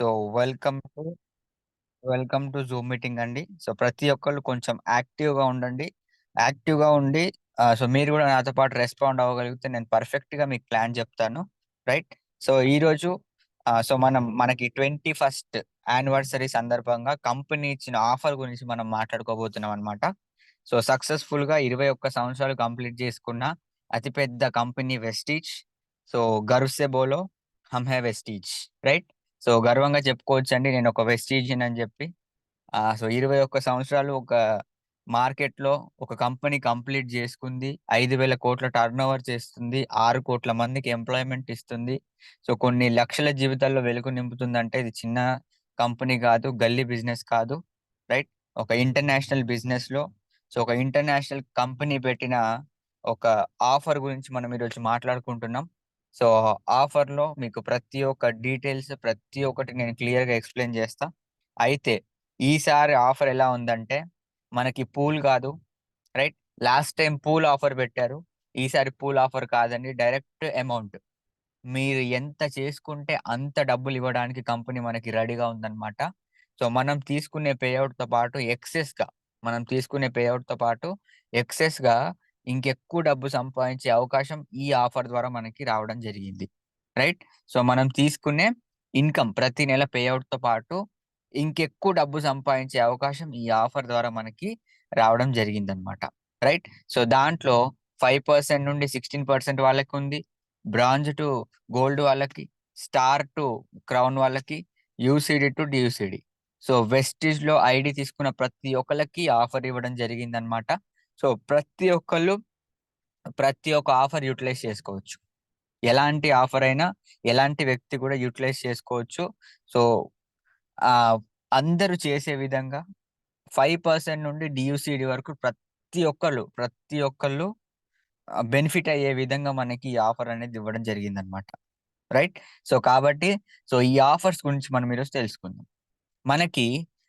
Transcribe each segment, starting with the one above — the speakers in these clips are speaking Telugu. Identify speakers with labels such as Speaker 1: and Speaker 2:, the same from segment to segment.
Speaker 1: So, welcome to welcome to Zoom meeting అండి. సో, ప్రతి ఒక్కళ్ళు కొంచెం యాక్టివ్‌గా ఉండండి. యాక్టివ్‌గా ఉండి సో, మీరు గూడా నాతో పాటు రెస్పాండ్ అవ్వగలిగితే నేను పర్ఫెక్ట్‌గా మీకు ప్లాన్ జెప్తాను. రైట్? సో, ఈరోజు సో, మనకి 21st యానివర్సరీ సందర్భంగా కంపెనీ ఇచ్చిన ఆఫర్ గురించి మనం మాట్లాడుకోబోతున్నాం అన్నమాట. సో, సక్సెస్‌ఫుల్‌గా 21 సంవత్సరాలు కంప్లీట్ జేసుకున్న అతిపెద్ద కంపెనీ వెస్టీజ్. సో, గర్వ్ సే బోలో హమ్ హై వెస్టీజ్. రైట్? సో, గర్వంగా చెప్పుకోవచ్చండి నేనొక వెస్టీజియన్ అని జెప్పి. సో, 21 సంవత్సరాలు ఒక మార్కెట్‌లో ఒక కంపెనీ కంప్లీట్ జేసుకుంది. 5,000,00,00,000 టర్నోవర్ చేస్తుంది. 6,00,00,000 మందికి ఎంప్లాయ్‌మెంట్ ఇస్తుంది. సో, కొన్ని లక్షల జీవితాల్లో వెలుగు నింపుతుందంటే ఇది చిన్న కంపెనీ గాదు. గల్లీ బిజినెస్ కాదు. రైట్? ఒక ఇంటర్నేషనల్ బిజినెస్‌లో ఒక ఇంటర్నేషనల్ కంపెనీ పెట్టిన ఒక ఆఫర్ గురించి మనం ఈరోజు మాట్లాడుకుంటున్నాం. సో, ఆఫర్‌లో మీకు ప్రతి ఒక్క డీటెయిల్స్ ప్రతి ఒక్కటి నేను క్లియర్‌గా ఎక్స్‌ప్లెయిన్ జేస్తా. అయితే ఈసారి ఆఫర్ ఎలా ఉందంటే, మనకి పూల్ గాదు. Right? Last time pool offer పెట్టారు. ఈసారి పూల్ ఆఫర్ కాదండి. Direct amount. మీరు ఎంత చేసుకుంటే అంత డబ్బులివ్వడానికి కంపెనీ మనకి రెడీగా ఉందన్నమాట. సో, మనం తీసుకునే పేఔట్‌తో పాటు ఎక్సెస్‌గా ఇంకెక్కువ డబ్బు సంపాదించే అవకాశం ఈ ఆఫర్ ద్వారా మనకి రావడం జరిగింది. రైట్? సో, మనం తీసుకునే ఇన్‌కమ్ ప్రతి నెల పేఔట్‌తో పాటు ఇంకెక్కువ డబ్బు సంపాదించే అవకాశం ఈ ఆఫర్ ద్వారా మనకి రావడం జరిగిందన్నమాట. రైట్? సో, దాంట్లో 5% నుండి 16% వాళ్ళకుంది. బ్రాంజ్ టు గోల్డ్ వాళ్ళకి, స్టార్ టు క్రౌన్ వాళ్ళకి, యూసీడీ టు డీయూసీడీ. సో, వెస్టీజ్‌లో ఐడీ తీసుకున్న ప్రతి ఒక్కళ్ళకి ఆఫర్ ఇవ్వడం జరిగిందనమాట. సో, ప్రతి ఒక్క ఆఫర్ యుటిలైజ్ చేసుకోవచ్చు. ఎలాంటి ఆఫర్ అయినా, ఎలాంటి వ్యక్తి కూడా యుటిలైజ్ చేసుకోవచ్చు. సో, ఆహ్, అందరూ చేసే విధంగా 5% నుండి డీయూసీడీ వరకు ప్రతి ఒక్కళ్ళు బెనిఫిట్ అయ్యే విధంగా మనకి ఈ ఆఫర్ అనేది ఇవ్వడం జరిగిందనమాట. రైట్? సో, కాబట్టి ఈ ఆఫర్స్ గురించి మనం ఈరోజు తెలుసుకుందాం. మనకి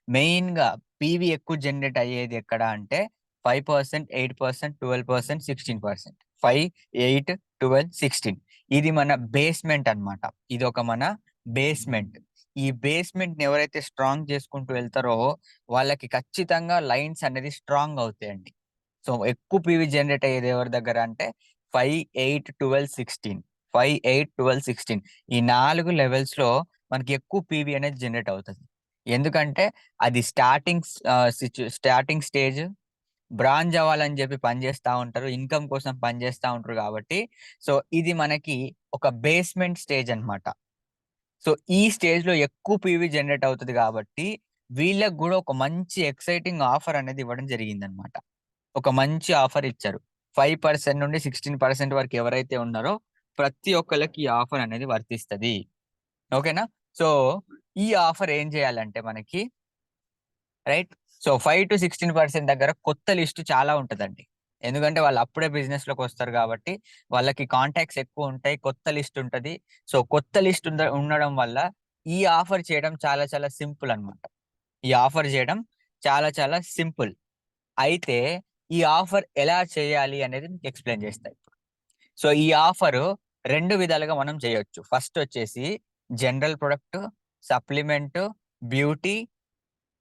Speaker 1: మెయిన్‌గా పీవీ ఎక్కువ జనరేట్ అయ్యేది ఎక్కడ అంటే 5%, 8%, 12%, 16%. 5, 8, 12, 16 ఇది మన బేస్‌మెంట్ అన్నమాట. ఇదొక మన బేస్‌మెంట్. ఈ బేస్‌మెంట్‌ని ఎవరైతే స్ట్రాంగ్ చేసుకుంటూ వెళ్తారో వాళ్ళకి ఖచ్చితంగా లైన్స్ అనేది స్ట్రాంగ్ అవుతాయండి. సో, ఎక్కువ పీవీ జనరేట్ అయ్యేది ఎవరి దగ్గర అంటే 5, 8, 12, 16. 5, 8, 12, 16 ఈ 4 లెవెల్స్‌లో మనకి ఎక్కువ పీవీ అనేది జనరేట్ అవుతది. ఎందుకంటే అది స్టార్టింగ్ స్టేజ్ బ్రాంజ్ అవ్వాలని జెప్పి పని జేస్తా ఉంటారు. ఇన్‌కమ్ కోసం పని జేస్తా ఉంటారు గాబట్టి, సో, ఇది మనకి ఒక బేస్‌మెంట్ స్టేజ్ అన్నమాట. సో, ఈ స్టేజ్‌లో ఎక్కువ పీవీ జనరేట్ అవుతది గాబట్టి, వీళ్ళకి గూడా ఒక మంచి ఎక్సైటింగ్ ఆఫర్ అనేది ఇవ్వడం జరిగిందన్నమాట. ఒక మంచి ఆఫర్ ఇచ్చారు. 5% నుండి 16% వరకు ఎవరైతే ఉన్నారో ప్రతి ఒక్కళ్ళకి ఈ ఆఫర్ అనేది వర్తిస్తది. ఓకేనా? సో, ఈ ఆఫర్ ఏం చేయాలంటే మనకి రైట్. సో, 5-16% దగ్గర కొత్త లిస్ట్ చాలా ఉంటదండి. ఎందుకంటే వాళ్ళు అప్పుడే బిజినెస్‌లోకొస్తారు గాబట్టి, వాళ్ళకి కాంటాక్ట్స్ ఎక్కువుంటాయి. కొత్త లిస్ట్ ఉంటది. సో, కొత్త లిస్ట్ ఉండడం వల్ల ఈ ఆఫర్ చేయడం చాలా చాలా సింపుల్ అన్నమాట. ఈ ఆఫర్ జేయడం చాలా చాలా సింపుల్. అయితే ఈ ఆఫర్ ఎలా చేయాలి అనేది మీకు ఎక్స్‌ప్లెయిన్ చేస్తా ఇప్పుడు. సో, ఈ ఆఫరు 2 విధాలుగా మనం చేయొచ్చు. ఫస్టొచ్చేసి జనరల్ ప్రొడక్ట్, సప్లిమెంట్, బ్యూటీ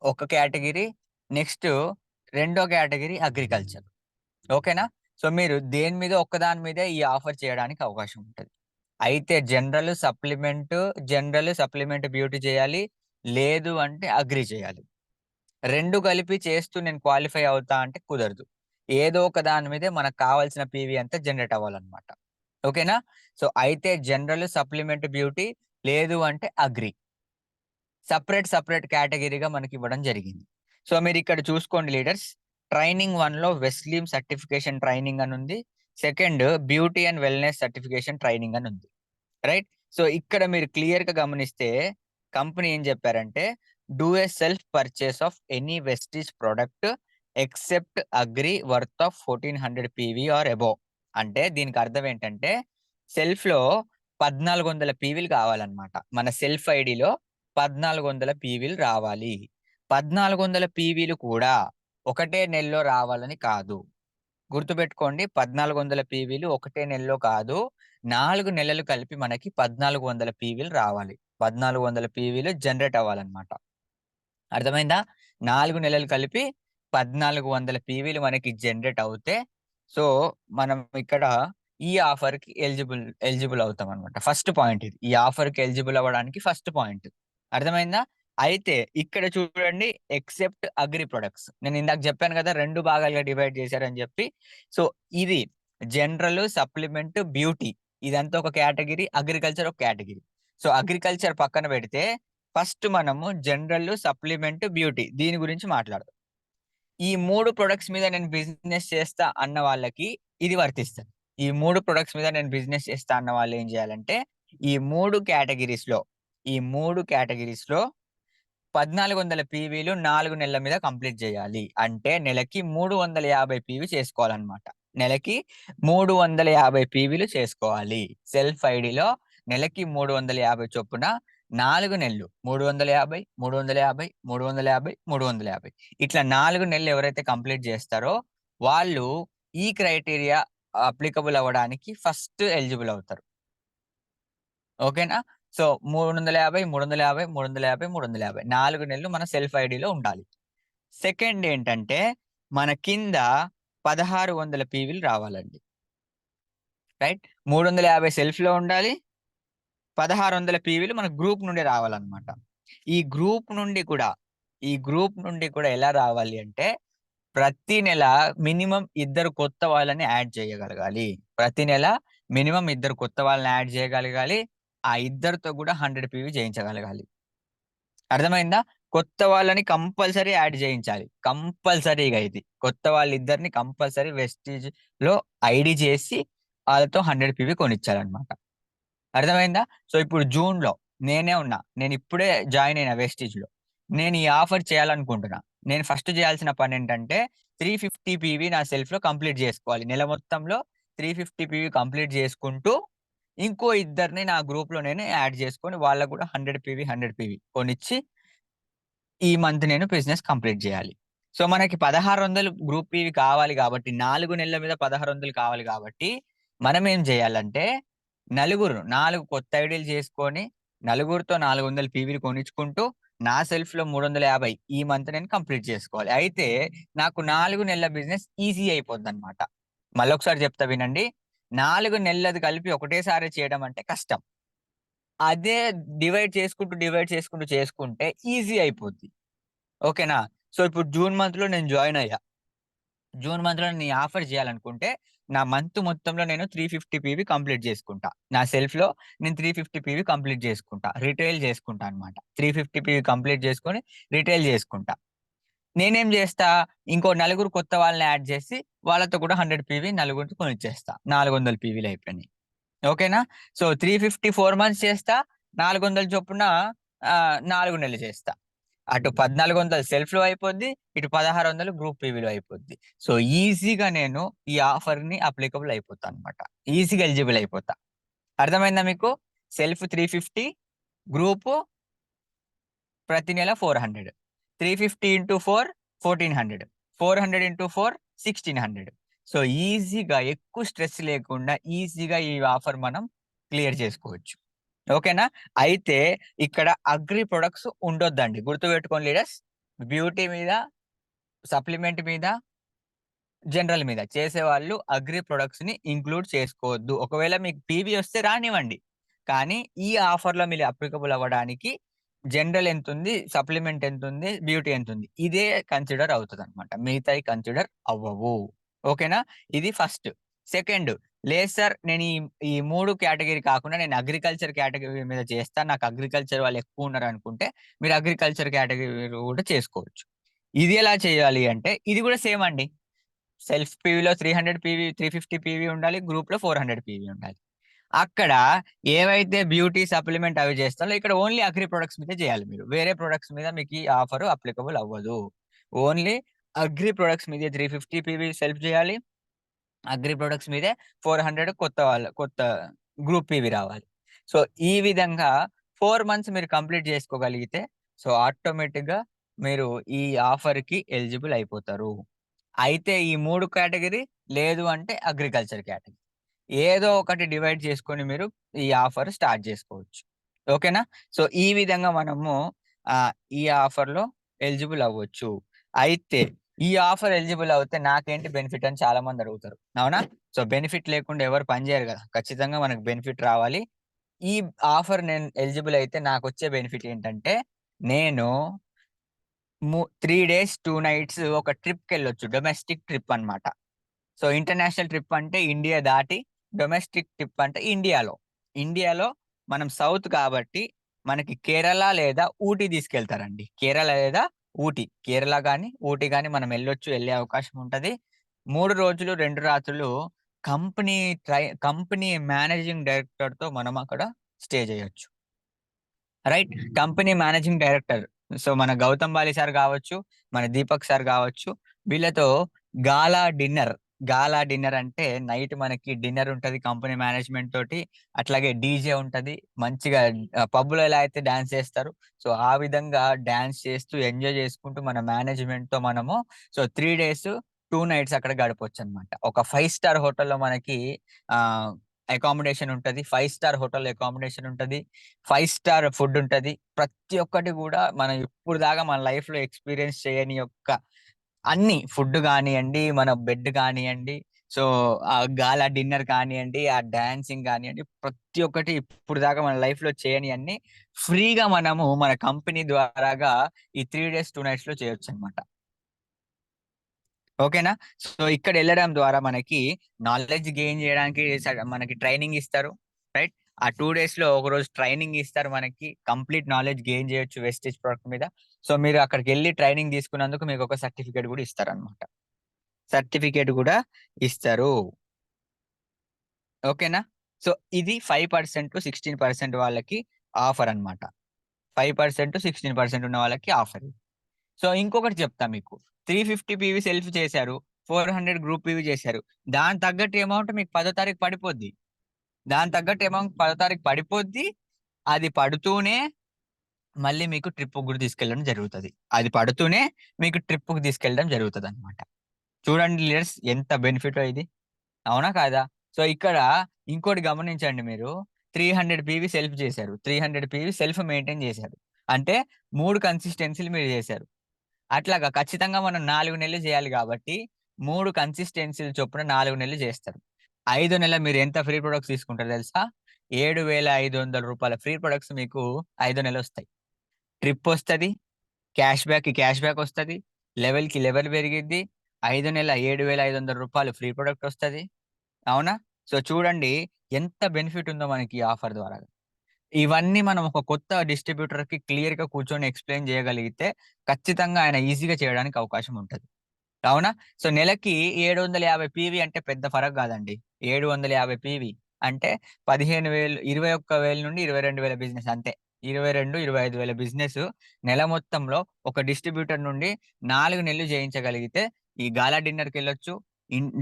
Speaker 1: ఒక కేటగిరీ. నెక్స్టు రెండో కేటగిరీ అగ్రికల్చర్. ఓకేనా? సో, మీరు దేని మీద ఒక్కదాని మీదే ఈ ఆఫర్ చేయడానికి అవకాశం ఉంటది. అయితే సప్లిమెంట్ బ్యూటీ చేయాలి. లేదు అంటే అగ్రి చేయాలి. 2 కలిపి చేస్తూ నేను క్వాలిఫై అవుతా అంటే కుదరదు. ఏదో ఒక దాని మీదే మనకు కావాల్సిన పీవీ అంతా జనరేట్ అవ్వాలన్నమాట. ఓకేనా? సో, అయితే జనరల్, సప్లిమెంట్ బ్యూటీ లేదు అంటే అగ్రి. సెపరేట్ కేటగరీగా మనకివ్వడం జరిగింది. సో, మీరిక్కడ చూసుకోండి లీడర్స్. ట్రైనింగ్ 1లో వెస్లీమ్ సర్టిఫికేషన్ ట్రైనింగ్ అనుంది. Second beauty and wellness certification training అనుంది. రైట్? సో, ఇక్కడ మీరు క్లియర్‌గా గమనిస్తే కంపెనీ ఏం జెప్పారంటే, do a self purchase of any Vestige product except agri worth of 1400 PV or above. అంటే దీనికి అర్థం ఏంటంటే, సెల్ఫ్‌లో 1400 పీవీలు కావాలన్నమాట. మన సెల్ఫ్ ఐడీలో 1400 పీవీలు రావాలి. 1400 పీవీలు కూడా ఒకటే నెలలో రావాలని కాదు. గుర్తుపెట్టుకోండి 1400 పీవీలు ఒకటే నెలలో కాదు. 4 నెలలు కలిపి మనకి 1400 పీవీలు రావాలి. 1400 పీవీలు జనరేట్ అవ్వాలన్నమాట. అర్థమైందా? 4 నెలలు కలిపి 1400 పీవీలు మనకి జనరేట్ అవుతే, సో, మనం ఇక్కడ ఈ ఆఫర్‌కి ఎలిజిబుల్ అవుతామనమాట. ఫస్ట్ పాయింట్ ఇది. ఈ ఆఫర్‌కి ఎలిజిబుల్ అవ్వడానికి ఫస్ట్ పాయింట్. అర్థమైందా? అయితే ఇక్కడ చూడండి, ఎక్సెప్ట్ అగ్రి ప్రొడక్ట్స్. నేను ఇందాక చెప్పాను కదా! 2 భాగాలుగా డివైడ్ చేశారని చెప్పి. సో, ఇది జనరల్, సప్లిమెంట్, బ్యూటీ ఇదంతా ఒక కేటగిరీ. అగ్రికల్చర్ ఒక కేటగిరీ. సో, అగ్రికల్చర్ పక్కన పెడితే ఫస్ట్ మనము జనరల్, సప్లిమెంట్, బ్యూటీ దీని గురించి మాట్లాడదాం. ఈ 3 ప్రొడక్ట్స్ మీద నేను బిజినెస్ చేస్తా అన్న వాళ్ళకి ఇది వర్తిస్తది. ఈ 3 ప్రొడక్ట్స్ మీద నేను బిజినెస్ చేస్తా అన్న వాళ్ళు ఏం చేయాలంటే, ఈ 3 కేటగరీస్‌లో, ఈ 3 కేటగరీస్‌లో 1400 పీవీలు 4 నెలల మీద కంప్లీట్ చేయాలి. అంటే నెలకి 350 పీవీ చేసుకోవాలన్నమాట. నెలకి 350 పీవీలు చేసుకోవాలి. సెల్ఫ్ ఐడీలో నెలకి 350 చొప్పున 4 నెలలు 350, 350, 350, 350 ఇట్లా 4 నెలలు ఎవరైతే కంప్లీట్ చేస్తారో వాళ్ళు ఈ క్రైటీరియా అప్లికబుల్ అవ్వడానికి ఫస్ట్ ఎలిజిబుల్ అవుతారు. ఓకేనా? సో, 350, 350, 350, 350 4 నెలలు మన సెల్ఫ్ ఐడీలో ఉండాలి. సెకండ్ ఏంటంటే, మన కింద 1600 పీవీలు రావాలండి. రైట్? 350 సెల్ఫ్‌లో ఉండాలి. 1600 పీవీలు మన గ్రూప్ నుండి రావాలన్నమాట. ఈ గ్రూప్ నుండి కూడా, ఈ గ్రూప్ నుండి కూడా ఎలా రావాలి అంటే, ప్రతి నెల మినిమమ్ ఇద్దరు కొత్త వాళ్ళని యాడ్ చేయగలగాలి. ప్రతి నెల మినిమమ్ ఇద్దరు కొత్త వాళ్ళని యాడ్ చేయగలగాలి. ఆ ఇద్దరితో కూడా 100 పీవీ చేయించగలగాలి. అర్థమైందా? కొత్త వాళ్ళని కంపల్సరీ యాడ్ చేయించాలి. కంపల్సరీగా ఇది. కొత్త వాళ్ళిద్దరిని కంపల్సరీ వెస్టీజ్‌లో ఐడీ చేసి ఆళ్ళతో 100 పీవీ కొనిచ్చాలన్నమాట. అర్థమైందా? సో, ఇప్పుడు జూన్‌లో నేనే ఉన్నా. నేనిప్పుడే జాయిన్ అయిన వెస్టీజ్‌లో. నేను ఈ ఆఫర్ చేయాలనుకుంటున్నా. నేను ఫస్ట్ చేయాల్సిన పనేంటంటే 350 పీవీ నా సెల్ఫ్‌లో కంప్లీట్ జేసుకోవాలి. నెల మొత్తంలో 350 పీవీ కంప్లీట్ జేసుకుంటూ, ఇంకో ఇద్దరిని నా గ్రూప్‌లో నేను యాడ్ చేసుకొని వాళ్ళకి గూడా 100 పీవీ, 100 పీవీ కొనిచ్చి ఈ మంత్ నేను బిజినెస్ కంప్లీట్ జేయాలి. సో, మనకి 1600 గ్రూప్ పీవీ కావాలి గాబట్టి, 4 నెలల మీద 1600 కావాలి గాబట్టి, మనమేం జేయాలంటే, 4 కొత్త ఐడీలు చేసుకొని, నలుగురితో 400 పీవీలు కొనిచ్చుకుంటూ, నా సెల్ఫ్‌లో 350 ఈ మంత్ నేను కంప్లీట్ చేసుకోవాలి. అయితే, నాకు 4 నెలల బిజినెస్ ఈజీ అయిపోద్దనమాట. మళ్ళొకసారి చెప్తా వినండి. 4 నెలలది కలిపి ఒకటేసారి చేయడం అంటే కష్టం. అదే డివైడ్ చేసుకుంటూ చేసుకుంటే ఈజీ అయిపోద్ది. ఓకేనా? సో, ఇప్పుడు జూన్ మంత్‌లో నేను జాయిన్ అయ్యా. జూన్ మంత్‌లో నేను ఈ ఆఫర్ చేయాలనుకుంటే, నా మంత్ మొత్తంలో నేను 350 పీవీ కంప్లీట్ చేసుకుంటా. నా సెల్ఫ్‌లో నేను 350 పీవీ కంప్లీట్ చేసుకుంటా. రిటైల్ చేసుకుంటా అన్నమాట. 350 పీవీ కంప్లీట్ చేసుకొని రిటైల్ చేసుకుంటా. నేనేం చేస్తా, ఇంకో నలుగురు కొత్త వాళ్ళని యాడ్ చేసి, వాళ్ళతో కూడా 100 పీవీ నలుగురితో కొనిచ్చేస్తా. 400 పీవీలు అయిపోయినాయి. ఓకేనా? సో, 350 4 మంత్స్ చేస్తా. 400 చొప్పున 4 నెలలు చేస్తా. అటు 1400 సెల్ఫ్‌లో అయిపోద్ది. ఇటు 1600 గ్రూప్ పీవీలో అయిపోద్ది. సో, ఈజీగా నేను ఈ ఆఫర్‌ని అప్లికబుల్ అయిపోతా అన్నమాట. ఈజీగా ఎలిజిబుల్ అయిపోతా. అర్థమైందా మీకు? సెల్ఫ్ 350, గ్రూపు ప్రతి నెల 400. 350 ఇంటూ 4 1400. 400 ఇంటూ 4 1600. సో, ఈజీగా ఎక్కువ స్ట్రెస్ లేకుండా ఈజీగా ఈ ఆఫర్ మనం క్లియర్ చేసుకోవచ్చు. ఓకేనా? అయితే ఇక్కడ అగ్రి ప్రొడక్ట్స్ ఉండొద్దండి. గుర్తుపెట్టుకోండి లీడర్స్. బ్యూటీ మీద, సప్లిమెంట్ మీద, జనరల్ మీద చేసేవాళ్ళు అగ్రి ప్రొడక్ట్స్‌ని ఇంక్లూడ్ చేసుకోవద్దు. ఒకవేళ మీకు పీవీ వస్తే రానివ్వండి. కానీ ఈ ఆఫర్‌లో మీరు అప్లికబుల్ అవ్వడానికి జనరల్ ఎంతుంది, సప్లిమెంట్ ఎంతుంది, బ్యూటీ ఎంతుంది. ఇదే కన్సిడర్ అవుతదనమాట. మిగతాయి కన్సిడర్ అవ్వవు. ఓకేనా? ఇది ఫస్ట్. సెకండ్, లేదు సార్ నేను ఈ 3 కేటగరీ కాకుండా నేను అగ్రికల్చర్ కేటగరీ మీద చేస్తా. నాకు అగ్రికల్చర్ వాళ్ళు ఎక్కువున్నారనుకుంటే మీరు అగ్రికల్చర్ కేటగరీ కూడా చేసుకోవచ్చు. ఇది ఎలా చేయాలి అంటే ఇది కూడా సేమ్ అండి. సెల్ఫ్ పీవీలో 300 పీవీ, 350 పీవీ ఉండాలి. గ్రూప్‌లో 400 పీవీ ఉండాలి. అక్కడ ఏవైతే బ్యూటీ, సప్లిమెంట్ అవి చేస్తారో ఇక్కడ ఓన్లీ అగ్రి ప్రొడక్ట్స్ మీదే చేయాలి మీరు. వేరే ప్రొడక్ట్స్ మీద మీకు ఈ ఆఫర్ అప్లికబుల్ అవ్వదు. ఓన్లీ అగ్రి ప్రొడక్ట్స్ మీదే 350 పీవీ సెల్ఫ్ చేయాలి. అగ్రి ప్రొడక్ట్స్ మీదే 400 కొత్త గ్రూప్ పీవీ రావాలి. సో, ఈ విధంగా 4 మంత్స్ మీరు కంప్లీట్ చేసుకోగలిగితే సో, ఆటోమేటిక్‌గా మీరు ఈ ఆఫర్‌కి ఎలిజిబుల్ అయిపోతారు. అయితే ఈ 3 కేటగరీ లేదు అంటే అగ్రికల్చర్ కేటగరీ. ఏదో ఒకటి డివైడ్ చేసుకొని మీరు ఈ ఆఫర్ స్టార్ట్ జేసుకోవచ్చు. ఓకేనా? సో ఈ విధంగా మనము ఈ ఆఫర్‌లో ఎలిజిబుల్ అవ్వచ్చు. అయితే ఈ ఆఫర్ ఎలిజిబుల్ అవుతే నాకేంటి బెనిఫిట్ అని చాలా మంది అడుగుతారు. అవునా? సో బెనిఫిట్ లేకుండా ఎవరు పని చేయరు గదా! ఖచ్చితంగా మనకు బెనిఫిట్ రావాలి. ఈ ఆఫర్ నేను ఎలిజిబుల్ అయితే నాకొచ్చే బెనిఫిట్ ఏంటంటే, నేను 3 డేస్, 2 నైట్స్ ఒక ట్రిప్‌కెళ్ళొచ్చు. డొమెస్టిక్ ట్రిప్ అన్నమాట. సో, ఇంటర్నేషనల్ ట్రిప్ అంటే ఇండియా దాటి, డొమెస్టిక్ ట్రిప్ అంటే ఇండియాలో. ఇండియాలో మనం సౌత్ కాబట్టి మనకి కేరళ లేదా ఊటీ తీసుకెళ్తారండి. కేరళ లేదా ఊటీ. కేరళ గాని, ఊటీ గాని మనం ఎళ్ళొచ్చు. ఎళ్ళే అవకాశం ఉంటది. 3 రోజులు, 2 రాత్రులు కంపెనీ కంపెనీ మేనేజింగ్ డైరెక్టర్‌తో మనం అక్కడ స్టే జేయొచ్చు. Right. Company managing director. So, మన గౌతమ్ బాలి సార్ గావచ్చు, మన దీపక్ సార్ గావచ్చు, వీళ్ళతో గాలా డిన్నర్. గాలా డిన్నర్ అంటే నైట్ మనకి డిన్నర్ ఉంటది కంపెనీ మేనేజ్‌మెంట్ తోటి. అట్లాగే డీజే ఉంటది. మంచిగా పబ్‌లో ఎలా అయితే డాన్స్ చేస్తారు. సో, ఆ విధంగా డాన్స్ చేస్తూ ఎంజాయ్ చేసుకుంటూ మన మేనేజ్‌మెంట్‌తో మనము 3 డేస్, 2 నైట్స్ అక్కడ గడపొచ్చనమాట. ఒక 5 స్టార్ హోటల్‌లో మనకి ఆహ్, అకామిడేషన్ ఉంటది. 5 స్టార్ హోటల్ అకామిడేషన్ ఉంటది. 5 స్టార్ ఫుడ్ ఉంటది. ప్రతి ఒక్కటి గూడా మనం ఇప్పుడు దాకా మన లైఫ్‌లో ఎక్స్‌పీరియన్స్ చేయని యొక్క అన్నీ ఫుడ్ గానియండి, మన బెడ్ గానియండి, సో, గాలా డిన్నర్ కానియండి, ఆ డాన్సింగ్ గానియండి, ప్రతి ఒక్కటి ఇప్పుడు దాకా మన లైఫ్‌లో చేయనియన్నీ ఫ్రీగా మనము మన కంపెనీ ద్వారాగా ఈ 3 డేస్, 2 నైట్స్‌లో చేయొచ్చనమాట. ఓకేనా? సో, ఇక్కడెళ్ళడం ద్వారా మనకి నాలెడ్జ్ గెయిన్ జేయడానికి మనకి ట్రైనింగ్ ఇస్తారు. రైట్? ఆ 2 డేస్‌లో ఒకరోజు ట్రైనింగ్ ఇస్తారు మనకి. కంప్లీట్ నాలెడ్జ్ గెయిన్ జేయొచ్చు వెస్టేజ్ ప్రొడక్ట్ మీద. సో, మీరు అక్కడికెళ్లి ట్రైనింగ్ తీసుకున్నందుకు మీకొక సర్టిఫికేట్ గూడా ఇస్తారనమాట. సర్టిఫికేట్ గూడా ఇస్తారు. ఓకేనా? సో, ఇది 5% 16% వాళ్ళకి ఆఫరనమాట. 5% 16% ఉన్న వాళ్ళకి ఆఫర్. సో, ఇంకొకటి చెప్తా మీకు. 350 పీవీ సెల్ఫ్ చేశారు. 400 గ్రూప్ పీవీ చేశారు. దానికి తగ్గట్టు అమౌంట్ మీకు 10 తారీఖు పడిపోద్ది. దానికి తగ్గట్టు అమౌంట్ 10 తారీఖు పడిపోద్ది. అది పడుతూనే మళ్ళీ మీకు ట్రిప్‌కి గూడా తీసుకెళ్ళడం జరుగుతది. అది పడుతూనే మీకు ట్రిప్‌కి తీసుకెళ్ళడం జరుగుతదనమాట. చూడండి లీడర్స్ ఎంత బెనిఫిటో ఇది. అవునా? కాదా? సో, ఇక్కడ ఇంకోటి గమనించండి మీరు. 300 పీవీ సెల్ఫ్ చేశారు. 300 పీవీ సెల్ఫ్ మెయింటైన్ చేశారు. అంటే 3 కన్సిస్టెన్సీలు మీరు చేశారు. అట్లాగా ఖచ్చితంగా మనం 4 నెలలు చేయాలి గాబట్టి, 3 కన్సిస్టెన్సీలు చొప్పున 4 నెలలు చేస్తారు. ఐదో నెల మీరు ఎంత ఫ్రీ ప్రొడక్ట్స్ తీసుకుంటారో తెలుసా? రూ. 7,500 ఫ్రీ ప్రొడక్ట్స్ మీకు ఐదో నెలొస్తాయి. ట్రిప్పొస్తది, క్యాష్ బ్యాక్ ఒస్తది, లెవెల్‌కి లెవెల్ పెరిగిద్ది. ఐదో నెల రూ. 7,500 ఫ్రీ ప్రొడక్టొస్తది. అవునా? సో, చూడండి ఎంత బెనిఫిట్ ఉందో మనకి ఈ ఆఫర్ ద్వారా. ఇవన్నీ మనం ఒక కొత్త డిస్ట్రిబ్యూటర్‌కి క్లియర్‌గా కూర్చొని ఎక్స్‌ప్లెయిన్ చేయగలిగితే, ఖచ్చితంగా ఆయన ఈజీగా చేయడానికి అవకాశం ఉంటది. అవునా? సో, నెలకి 750 పీవీ అంటే పెద్ద ఫరక్ గాదండి. 750 పీవీ అంటే 15,000 21,000 నుండి 22,000 బిజినెస్ అంతే. 22, 25,000 బిజినెస్ నెల మొత్తంలో ఒక డిస్ట్రిబ్యూటర్ నుండి 4 నెలలు చేయించగలిగితే, ఈ గాలా డిన్నర్‌కెళ్ళొచ్చు.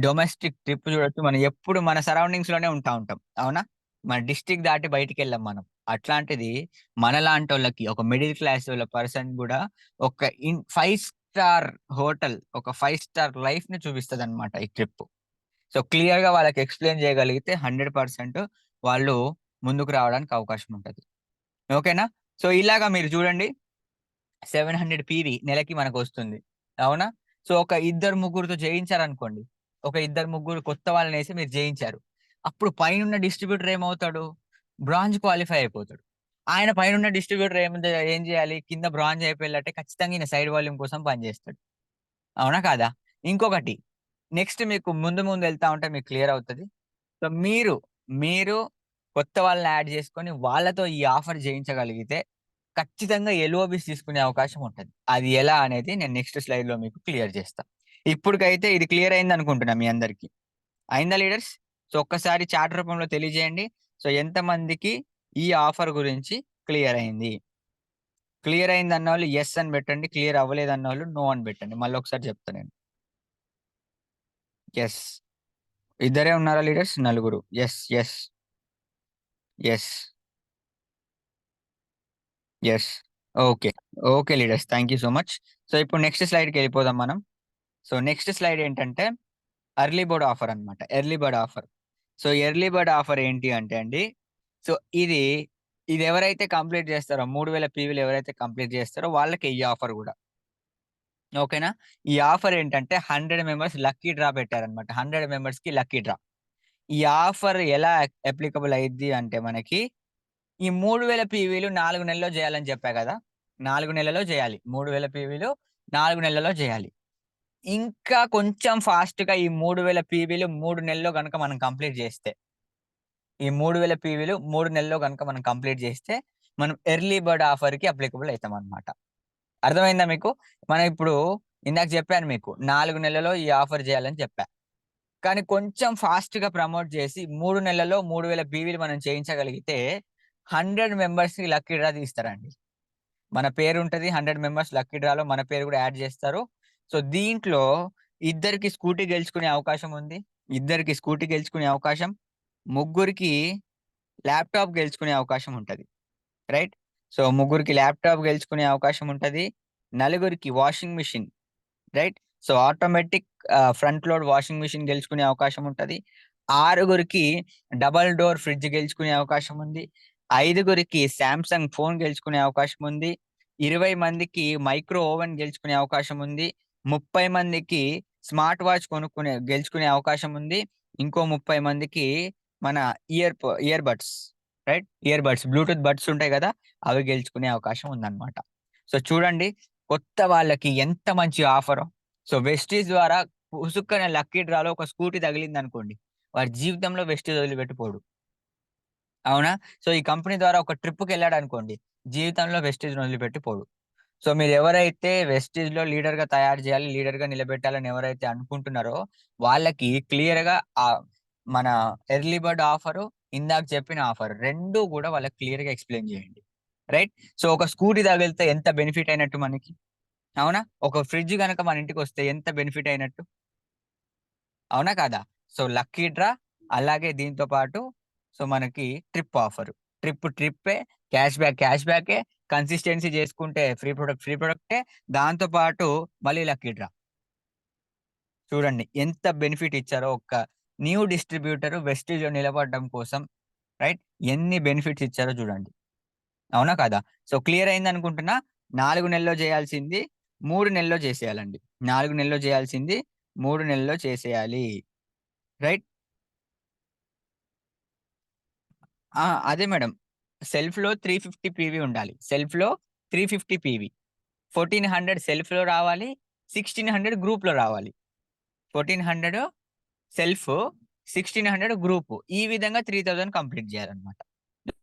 Speaker 1: డొమెస్టిక్ ట్రిప్ చూడొచ్చు. మనం ఎప్పుడు మన సరౌండింగ్స్‌లోనే ఉంటాం. అవునా? మన డిస్ట్రిక్ట్ దాటి బయటికెళ్ళం మనం. అట్లాంటిది మనలాంటోళ్ళకి ఒక మిడిల్ క్లాసోళ్ళ పర్సన్ గూడా ఒక 5 స్టార్ హోటల్, ఒక 5 స్టార్ లైఫ్‌ని చూపిస్తదనమాట ఈ ట్రిప్. సో, క్లియర్‌గా వాళ్ళకి ఎక్స్‌ప్లెయిన్ చేయగలిగితే 100% వాళ్ళు ముందుకు రావడానికి అవకాశం ఉంటది. ఓకేనా? సో, ఇలాగ మీరు చూడండి 700 పీవీ నెలకి మనకొస్తుంది. అవునా? సో, ఒక ఇద్దరు ముగ్గురితో చేయించారనుకోండి. ఒక ఇద్దరు ముగ్గురు కొత్త వాళ్ళనేసి మీరు జేయించారు. అప్పుడు పైనున్న డిస్ట్రిబ్యూటర్ ఏమవుతాడు? బ్రాంజ్ క్వాలిఫై అయిపోతాడు. ఆయన పైనున్న డిస్ట్రిబ్యూటర్ ఏం జేయాలి? కింద బ్రాంజ్ అయిపోయేలాంటే ఖచ్చితంగా ఈయన సైడ్ వాల్యూమ్ కోసం పనిజేస్తాడు. అవునా? కాదా? ఇంకొకటి నెక్స్ట్ మీకు ముందు ముందు ఎళ్తా ఉంటే మీకు క్లియర్ అవుతది. సో, మీరు కొత్త వాళ్ళని యాడ్ చేసుకొని వాళ్ళతో ఈ ఆఫర్ జేయించగలిగితే ఖచ్చితంగా ఎల్ఓబిస్ తీసుకునే అవకాశం ఉంటది. అది ఎలా అనేది నేను నెక్స్ట్ స్లైడ్‌లో మీకు క్లియర్ చేస్తా. ఇప్పటికైతే ఇది క్లియర్ అయిందనుకుంటున్నా మీ అందరికి. అయిందా లీడర్స్? సో, ఒక్కసారి చాట్ రూపంలో తెలియజేయండి. సో, ఎంతమందికి ఈ ఆఫర్ గురించి క్లియర్ అయింది? క్లియర్ అయిందన్నోళ్ళు యెస్ అని పెట్టండి. క్లియర్ అవ్వలేదన్నోళ్ళు నో అని పెట్టండి. మళ్ళొకసారి చెప్తా నేను. యెస్. ఇద్దరే ఉన్నారా లీడర్స్? నలుగురు. Yes. Yes. Yes. Yes. Okay. Okay leaders. Thank you so much. So, ఇప్పుడు నెక్స్ట్ స్లైడ్‌కెళ్ళిపోదాం మనం. సో, నెక్స్ట్ స్లైడ్ ఏంటంటే ఎర్లీ బర్డ్ ఆఫర్ అన్నమాట. Early bird offer. So, early bird offer ఏంటి అంటే అండి, సో, ఇది ఇది ఎవరైతే కంప్లీట్ చేస్తారో 3000 పీవీలు ఎవరైతే కంప్లీట్ చేస్తారో వాళ్ళకి ఈ ఆఫర్ కూడా. ఓకేనా? ఈ ఆఫర్ ఏంటంటే 100 మెంబర్స్ లక్కీ డ్రా పెట్టారన్నమాట. 100 మెంబర్స్‌కి లక్కీ డ్రా. ఈ ఆఫర్ ఎలా అప్లికబుల్ అయ్యిద్ది అంటే మనకి ఈ 3000 పీవీలు 4 నెలల్లో చేయాలని చెప్పా కదా! 4 నెలల్లో చేయాలి. 3000 పీవీలు 4 నెలల్లో చేయాలి. ఇంకా కొంచెం ఫాస్ట్‌గా ఈ 3000 పీవీలు 3 నెలల్లో గనక మనం కంప్లీట్ చేస్తే, ఈ 3000 పీవీలు 3 నెలల్లో గనక మనం కంప్లీట్ చేస్తే, మనం ఎర్లీ బర్డ్ ఆఫర్‌కి అప్లికబుల్ అయితామన్నమాట. అర్థమైందా మీకు? మనం ఇప్పుడు ఇందాక చెప్పాను మీకు 4 నెలల్లో ఈ ఆఫర్ చేయాలని చెప్పా. కానీ కొంచెం ఫాస్ట్‌గా ప్రమోట్ చేసి 3 నెలల్లో 3000 పీవీలు మనం చేయించగలిగితే 100 మెంబర్స్‌కి లక్కీ డ్రా తీస్తారండి. మన పేరుంటది. 100 మెంబర్స్ లక్కీ డ్రాలో మన పేరు కూడా యాడ్ చేస్తారు. సో, దీంట్లో ఇద్దరికి స్కూటీ గెలుచుకునే అవకాశం ఉంది. ఇద్దరికి స్కూటీ గెలుచుకునే అవకాశం, ముగ్గురికి ల్యాప్‌టాప్ గెలుచుకునే అవకాశం ఉంటది. రైట్? సో, ముగ్గురికి ల్యాప్‌టాప్ గెలుచుకునే అవకాశం ఉంటది. నలుగురికి washing machine. Right? So, automatic front load washing machine గెలుచుకునే అవకాశం ఉంటది. ఆరుగురికి డబుల్ డోర్ ఫ్రిడ్జ్ గెలుచుకునే అవకాశం ఉంది. ఐదుగురికి సామ్‌సంగ్ ఫోన్ గెలుచుకునే అవకాశం ఉంది. 20 మందికి మైక్రో ఓవెన్ గెలుచుకునే అవకాశం ఉంది. 30 మందికి స్మార్ట్ వాచ్ గెలుచుకునే అవకాశం ఉంది. ఇంకో 30 మందికి మన ear buds, right? Ear buds, Bluetooth buds ఉంటాయి గదా! అవి గెలుచుకునే అవకాశం ఉందన్నమాట. సో, చూడండి కొత్త వాళ్ళకి ఎంత మంచి ఆఫరో. సో, వెస్టీజ్ ద్వారా పుసుక్కన లక్కీ డ్రాలో ఒక స్కూటీ తగిలిందనుకోండి. వాడి జీవితంలో వెస్టీజ్ వదిలిపెట్టి పోడు. అవునా? సో, ఈ కంపెనీ ద్వారా ఒక ట్రిప్‌కెళ్ళాడనుకోండి. జీవితంలో వెస్టీజ్‌ని వదిలిపెట్టి పోడు. సో, మీరెవరైతే వెస్టీజ్‌లో లీడర్‌గా తయారు చేయాలి, లీడర్‌గా నిలబెట్టాలని ఎవరైతే అనుకుంటున్నారో, వాళ్ళకి క్లియర్‌గా మన ఎర్లీ బర్డ్ ఆఫరు, ఇందాక చెప్పిన ఆఫర్ 2 గూడా వాళ్ళకి క్లియర్‌గా ఎక్స్‌ప్లెయిన్ చేయండి. రైట్? సో, ఒక స్కూటీ తగిలితే ఎంత బెనిఫిట్ అయినట్టు మనకి? అవునా? ఒక ఫ్రిడ్జ్ గనక మన ఇంటికొస్తే ఎంత బెనిఫిట్ అయినట్టు? అవునా? కాదా? సో, లక్కీ డ్రా అలాగే దీంతో పాటు సో, మనకి ట్రిప్ ఆఫరు. ట్రిప్పే, క్యాష్ బ్యాకే, కన్సిస్టెన్సీ చేసుకుంటే ఫ్రీ ప్రొడక్టే. దాంతో పాటు మళ్ళీ లక్కీ డ్రా. చూడండి ఎంత బెనిఫిట్ ఇచ్చారో ఒక్క న్యూ డిస్ట్రిబ్యూటర్ వెస్టీజ్‌లో నిలబడడం కోసం, రైట్? ఎన్ని బెనిఫిట్స్ ఇచ్చారో చూడండి. అవునా? కాదా? So, clear అయిందనుకుంటున్నా. 4 నెలల్లో చేయాల్సింది 3 నెలల్లో చేసేయాలండి. 4 నెలల్లో చేయాల్సింది 3 నెలల్లో చేసేయాలి. రైట్? ఆ! అదే మేడం. సెల్ఫ్‌లో 350 పీవీ ఉండాలి. సెల్ఫ్‌లో 350 పీవీ. 1400 సెల్ఫ్‌లో రావాలి. 1600 గ్రూప్‌లో రావాలి. 1400 సెల్ఫ్, 1600 గ్రూప్. ఈ విధంగా 3000 కంప్లీట్ చేయాలన్నమాట.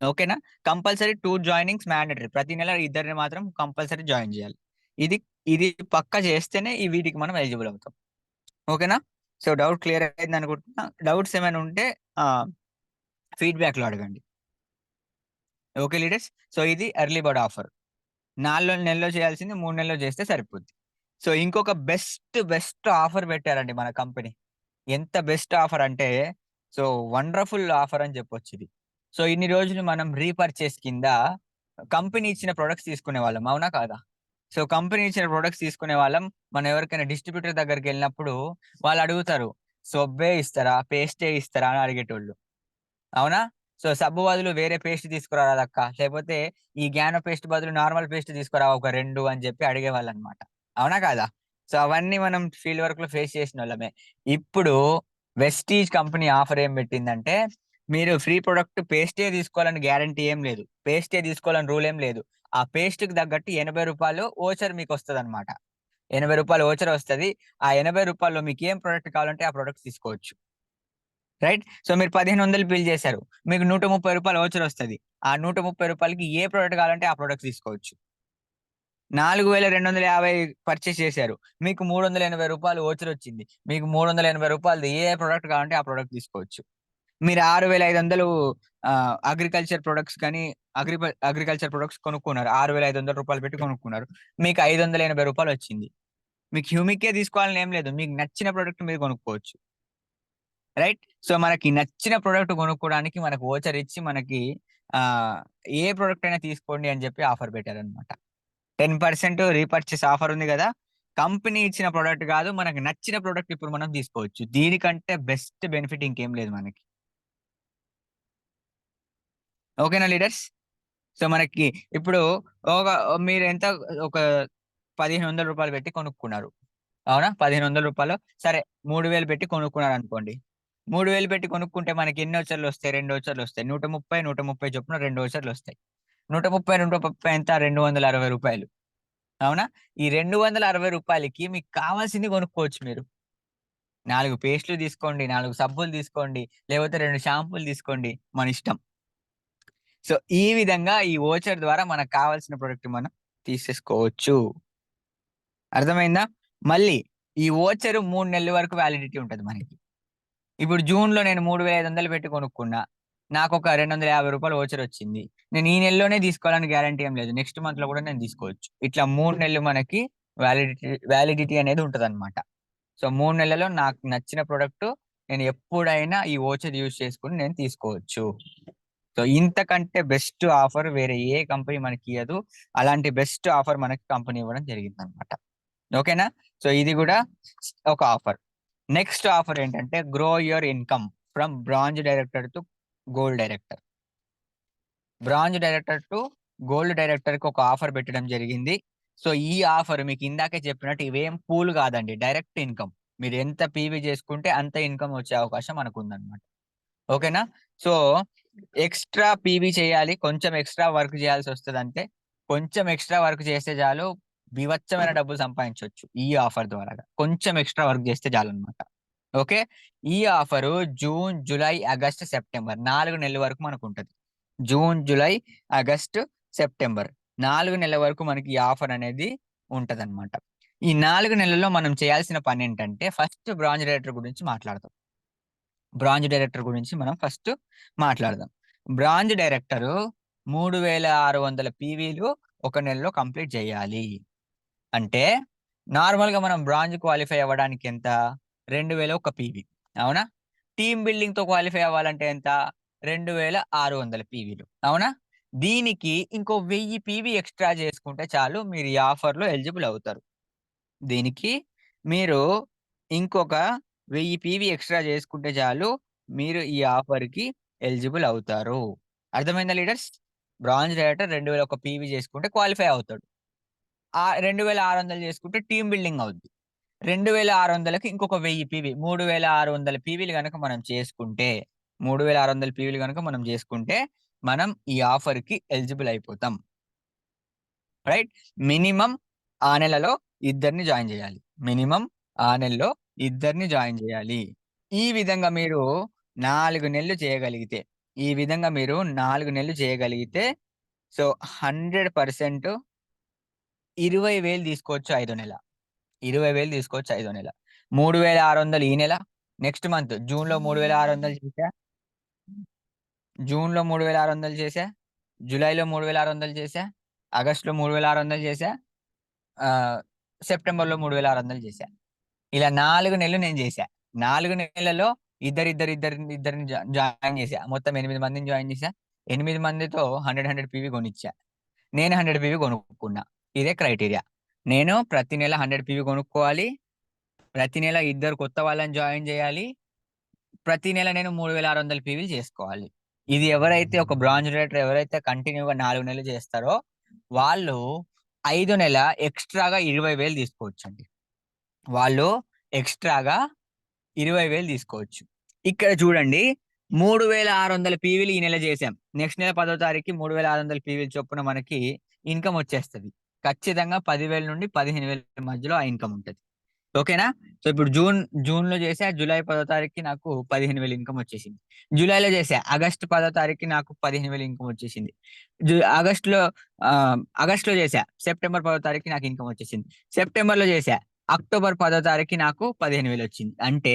Speaker 1: ఓకేనా? Compulsory 2 joinings mandatory. ప్రతి నెల ఇద్దరిని మాత్రం కంపల్సరీ జాయిన్ చేయాలి. ఇది ఇది పక్కా చేస్తేనే ఈ వీటికి మనం ఎలిజిబుల్ అవుతాం. ఓకేనా? సో, డౌట్ క్లియర్ అయిందనుకుంటున్నా. డౌట్స్ ఏమైనా ఉంటే ఆహ్, ఫీడ్‌బ్యాక్‌లో అడగండి. Okay leaders. సో, ఇది ఎర్లీ బర్డ్ ఆఫర్. 4 నెలల్లో చేయాల్సింది 3 నెలల్లో చేస్తే సరిపోద్ది. సో, ఇంకొక బెస్ట్ ఆఫర్ పెట్టారండి మన కంపెనీ. ఎంత బెస్ట్ ఆఫర్ అంటే, సో, వండర్‌ఫుల్ ఆఫర్ అని చెప్పొచ్చిది. సో, ఇన్ని రోజులు మనం రీపర్చేస్ కింద కంపెనీ ఇచ్చిన ప్రొడక్ట్స్ తీసుకునేవాళ్ళం. అవునా? కాదా? సో, కంపెనీ ఇచ్చిన ప్రొడక్ట్స్ తీసుకునేవాళ్ళం. మనం ఎవరికైనా డిస్ట్రిబ్యూటర్ దగ్గరికెళ్ళినప్పుడు వాళ్ళడుగుతారు. సబ్బే ఇస్తారా? పేస్టే ఇస్తారా? అని అడిగేటోళ్ళు. అవునా? సో, సబ్బు బదులు వేరే పేస్ట్ తీసుకురారాదక్క. లేపోతే ఈ జ్ఞాన పేస్ట్ బదులు నార్మల్ పేస్ట్ తీసుకురా ఒక 2 అని జెప్పి అడిగేవాళ్ళనమాట. అవునా? కాదా? సో, అవన్నీ మనం ఫీల్డ్ వర్క్‌లో ఫేస్ చేసినోళ్ళమే. ఇప్పుడు వెస్టీజ్ కంపెనీ ఆఫర్ ఏం పెట్టిందంటే, మీరు ఫ్రీ ప్రొడక్ట్ పేస్టే తీసుకోవాలని గ్యారంటీ ఏం లేదు. పేస్టే తీసుకోవాలని రూల్ ఏం లేదు. ఆ పేస్ట్‌కి తగ్గట్టు రూ. 80 వోచర్ మీకొస్తదనమాట. రూ. 80 వోచర్ వస్తది. ఆ రూ. 80లో మీకేం ప్రొడక్ట్ కావాలంటే ఆ ప్రొడక్ట్స్ తీసుకోవచ్చు. రైట్? సో, మీరు 1500 బిల్ చేశారు. మీకు రూ. 130 వోచరొస్తది. ఆ రూ. 130కి ఏ ప్రొడక్ట్ కావాలంటే ఆ ప్రొడక్ట్స్ తీసుకోవచ్చు. 4250 పర్చేజ్ చేశారు. మీకు రూ. 380 వోచరొచ్చింది. మీకు రూ. 380ది ఏ ప్రొడక్ట్ కావాలంటే ఆ ప్రొడక్ట్ తీసుకోవచ్చు. మీరు 6500 అగ్రికల్చర్ ప్రొడక్ట్స్ గాని, అగ్రికల్చర్ ప్రొడక్ట్స్ కొనుక్కున్నారు. రూ. 6500 పెట్టి కొనుక్కున్నారు. మీకు రూ. 580 వచ్చింది. మీకు హ్యూమికే తీసుకోవాలని ఏం లేదు. మీకు నచ్చిన ప్రొడక్ట్ మీరు కొనుక్కోవచ్చు. రైట్? సో, మనకి నచ్చిన ప్రొడక్ట్ కొనుక్కోవడానికి మనకు వోచర్ ఇచ్చి మనకి ఆహ్, ఏ ప్రొడక్ట్ అయినా తీసుకోండి అని చెప్పి ఆఫర్ పెట్టారన్నమాట. 10% రీపర్చేస్ ఆఫర్ ఉంది గదా! కంపెనీ ఇచ్చిన ప్రొడక్ట్ గాదు. మనకు నచ్చిన ప్రొడక్ట్ ఇప్పుడు మనం తీసుకోవచ్చు. దీనికంటే బెస్ట్ బెనిఫిట్ ఇంకేం లేదు మనకి. ఓకేనా లీడర్స్? సో మనకి ఇప్పుడు ఒక మీరు ఎంత ఒక 1500 రూపాయలు పెట్టి కొనుక్కున్నారు, అవునా? 1500 రూపాయలు, సరే 3000 పెట్టి కొనుక్కున్నారు అనుకోండి. 3000 పెట్టి కొనుక్కుంటే మనకి ఎన్ని వచ్చర్లు వస్తాయి? 2 వచ్చర్లు వస్తాయి. 130 130 చొప్పున 2 వచ్చర్లు వస్తాయి. 130 ఎంత? 260 రూపాయలు, అవునా? ఈ 260 రూపాయలకి మీకు కావాల్సింది కొనుక్కోవచ్చు మీరు. 4 పేస్టులు తీసుకోండి, 4 సబ్బులు తీసుకోండి, లేకపోతే 2 షాంపూలు తీసుకోండి, మన ఇష్టం. సో ఈ విధంగా ఈ ఓచర్ ద్వారా మనకు కావాల్సిన ప్రొడక్ట్ మనం తీసేసుకోవచ్చు. అర్థమైందా? మళ్ళీ ఈ ఓచర్ 3 నెలల వరకు వ్యాలిడిటీ ఉంటుంది మనకి. ఇప్పుడు జూన్ లో నేను 3500 పెట్టి కొనుక్కున్నా, నాకు ఒక 250 రూపాయలు ఓచర్ వచ్చింది. నేను ఈ నెలలోనే తీసుకోవాలని గ్యారంటీ ఏం లేదు, నెక్స్ట్ మంత్ లో కూడా నేను తీసుకోవచ్చు. ఇట్లా 3 నెలలు మనకి వ్యాలిడిటీ అనేది ఉంటది అనమాట. సో 3 నెలల్లో నాకు నచ్చిన ప్రోడక్ట్ నేను ఎప్పుడైనా ఈ ఓచర్ యూజ్ చేసుకుని నేను తీసుకోవచ్చు. సో ఇంతకంటే బెస్ట్ ఆఫర్ వేరే ఏ కంపెనీ మనకి ఇవ్వదు. అలాంటి బెస్ట్ ఆఫర్ మనకి కంపెనీ ఇవ్వడం జరిగింది అనమాట. ఓకేనా? సో ఇది కూడా ఒక ఆఫర్. నెక్స్ట్ ఆఫర్ ఏంటంటే grow your income from bronze director to gold director. Bronze director to gold director కి ఒక ఆఫర్ పెట్టడం జరిగింది. సో ఈ ఆఫర్ మీకు ఇందాకే చెప్పినట్టు ఇవేం పూల్ కాదండి, డైరెక్ట్ ఇన్కమ్. మీరు ఎంత పీవీ చేసుకుంటే అంత ఇన్కమ్ వచ్చే అవకాశం మనకు ఉందన్నమాట. ఓకేనా? సో ఎక్స్ట్రా పీవీ చేయాలి, కొంచెం ఎక్స్ట్రా వర్క్ చేయాల్సి వస్తుంది. అంటే కొంచెం ఎక్స్ట్రా వర్క్ చేస్తే చాలు బీభత్సమైన డబ్బులు సంపాదించవచ్చు ఈ ఆఫర్ ద్వారా. కొంచెం ఎక్స్ట్రా వర్క్ చేస్తే చాలు అనమాట. ఓకే, ఈ offer June July August September 4 నెలల వరకు మనకు ఉంటుంది. జూన్ జూలై ఆగస్ట్ సెప్టెంబర్ 4 నెలల వరకు మనకి ఈ ఆఫర్ అనేది ఉంటదన్నమాట. ఈ 4 నెలల్లో మనం చేయాల్సిన పని ఏంటంటే ఫస్ట్ బ్రాంజ్ డైరెక్టర్ గురించి మాట్లాడదాం. బ్రాంజ్ డైరెక్టర్ గురించి మనం ఫస్ట్ మాట్లాడదాం. బ్రాంజ్ డైరెక్టర్ 3600 పీవీలు ఒక నెలలో కంప్లీట్ చేయాలి. అంటే నార్మల్ గా మనం బ్రాంజ్ క్వాలిఫై అవ్వడానికి ఎంత? 2000 ఒక పీవీ, అవునా? టీమ్ బిల్డింగ్ తో క్వాలిఫై అవ్వాలంటే ఎంత? 2600 పీవీలు, అవునా? దీనికి ఇంకో 1000 పీవీ ఎక్స్ట్రా చేసుకుంటే చాలు మీరు ఈ ఆఫర్ లో ఎలిజిబుల్ అవుతారు. దీనికి మీరు ఇంకొక 1000 పీవీ ఎక్స్ట్రా చేసుకుంటే చాలు మీరు ఈ ఆఫర్ కి ఎలిజిబుల్ అవుతారు. అర్థమైందా లీడర్స్? బ్రాంజ్ డైరెక్టర్ 2000 ఒక పీవీ చేసుకుంటే క్వాలిఫై అవుతాడు. ఆ 2600 చేసుకుంటే టీమ్ బిల్డింగ్ అవుద్ది. 2600కి ఇంకొక 1000 పీవీ, 3600 పీవీలు గనక మనం చేసుకుంటే, 3600 పీవీలు గనక మనం చేసుకుంటే మనం ఈ ఆఫర్ కి ఎలిజిబుల్ అయిపోతాం. రైట్? మినిమం ఆ నెలలో ఇద్దరిని జాయిన్ చేయాలి. మినిమం ఆ నెలలో ఇద్దరిని జాయిన్ చేయాలి. ఈ విధంగా మీరు 4 నెలలు చేయగలిగితే, ఈ విధంగా మీరు 4 నెలలు చేయగలిగితే సో 100% 20,000 తీసుకోవచ్చు ఐదో నెల. 20,000 తీసుకోవచ్చు ఐదో నెల. 3600 ఈ నెల. నెక్స్ట్ మంత్ జూన్‌లో 3600 చేశా. జూన్‌లో 3600 చేశా. జూలైలో 3600 చేశా. ఆగస్ట్‌లో 3600 చేశా. ఆహ్, సెప్టెంబర్‌లో 3600 చేశా. ఇలా 4 నెలలు నేను చేశా. 4 నెలల్లో ఇద్దరిని జాయిన్ చేశా. మొత్తం 8 మందిని జాయిన్ చేశా. 8 మందితో 100 పీవీ కొనిచ్చా. నేను 100 పీవీ కొనుక్కున్నా. ఇదే క్రైటీరియా. నేను ప్రతి నెల 100 పీవీ కొనుక్కోవాలి. ప్రతి నెల ఇద్దరు కొత్త వాళ్ళని జాయిన్ చేయాలి. ప్రతి నెల నేను 3600 పీవీలు చేసుకోవాలి. ఇది ఎవరైతే ఒక బ్రాంజ్ రైటర్ ఎవరైతే కంటిన్యూగా 4 నెలలు చేస్తారో వాళ్ళు 5 నెల ఎక్స్ట్రాగా 20,000 తీసుకోవచ్చండి. వాళ్ళు ఎక్స్ట్రాగా 20,000 తీసుకోవచ్చు. ఇక్కడ చూడండి, 3600 పీవీలు ఈ నెల చేసాం. నెక్స్ట్ నెల 10వ తారీఖుకి 3600 పీవీలు చొప్పున మనకి ఇన్కమ్ వచ్చేస్తది. ఖచ్చితంగా 10,000 నుండి 15,000 మధ్యలో ఆ ఇన్కమ్ ఉంటది. ఓకేనా? సో ఇప్పుడు జూన్‌లో చేశా. జూలై 10వ తారీఖుకి నాకు 15,000 ఇన్కమ్ వచ్చేసింది. జూలైలో చేశా. ఆగస్ట్ 10వ తారీఖుకి నాకు 15,000 ఇన్కమ్ వచ్చేసింది. ఆగస్ట్‌లో ఆగస్ట్‌లో చేశా. సెప్టెంబర్ 10వ తారీఖుకి నాకు ఇన్కమ్ వచ్చేసింది. సెప్టెంబర్‌లో చేశా. అక్టోబర్ 10వ తారీఖుకి నాకు 15,000 వచ్చింది. అంటే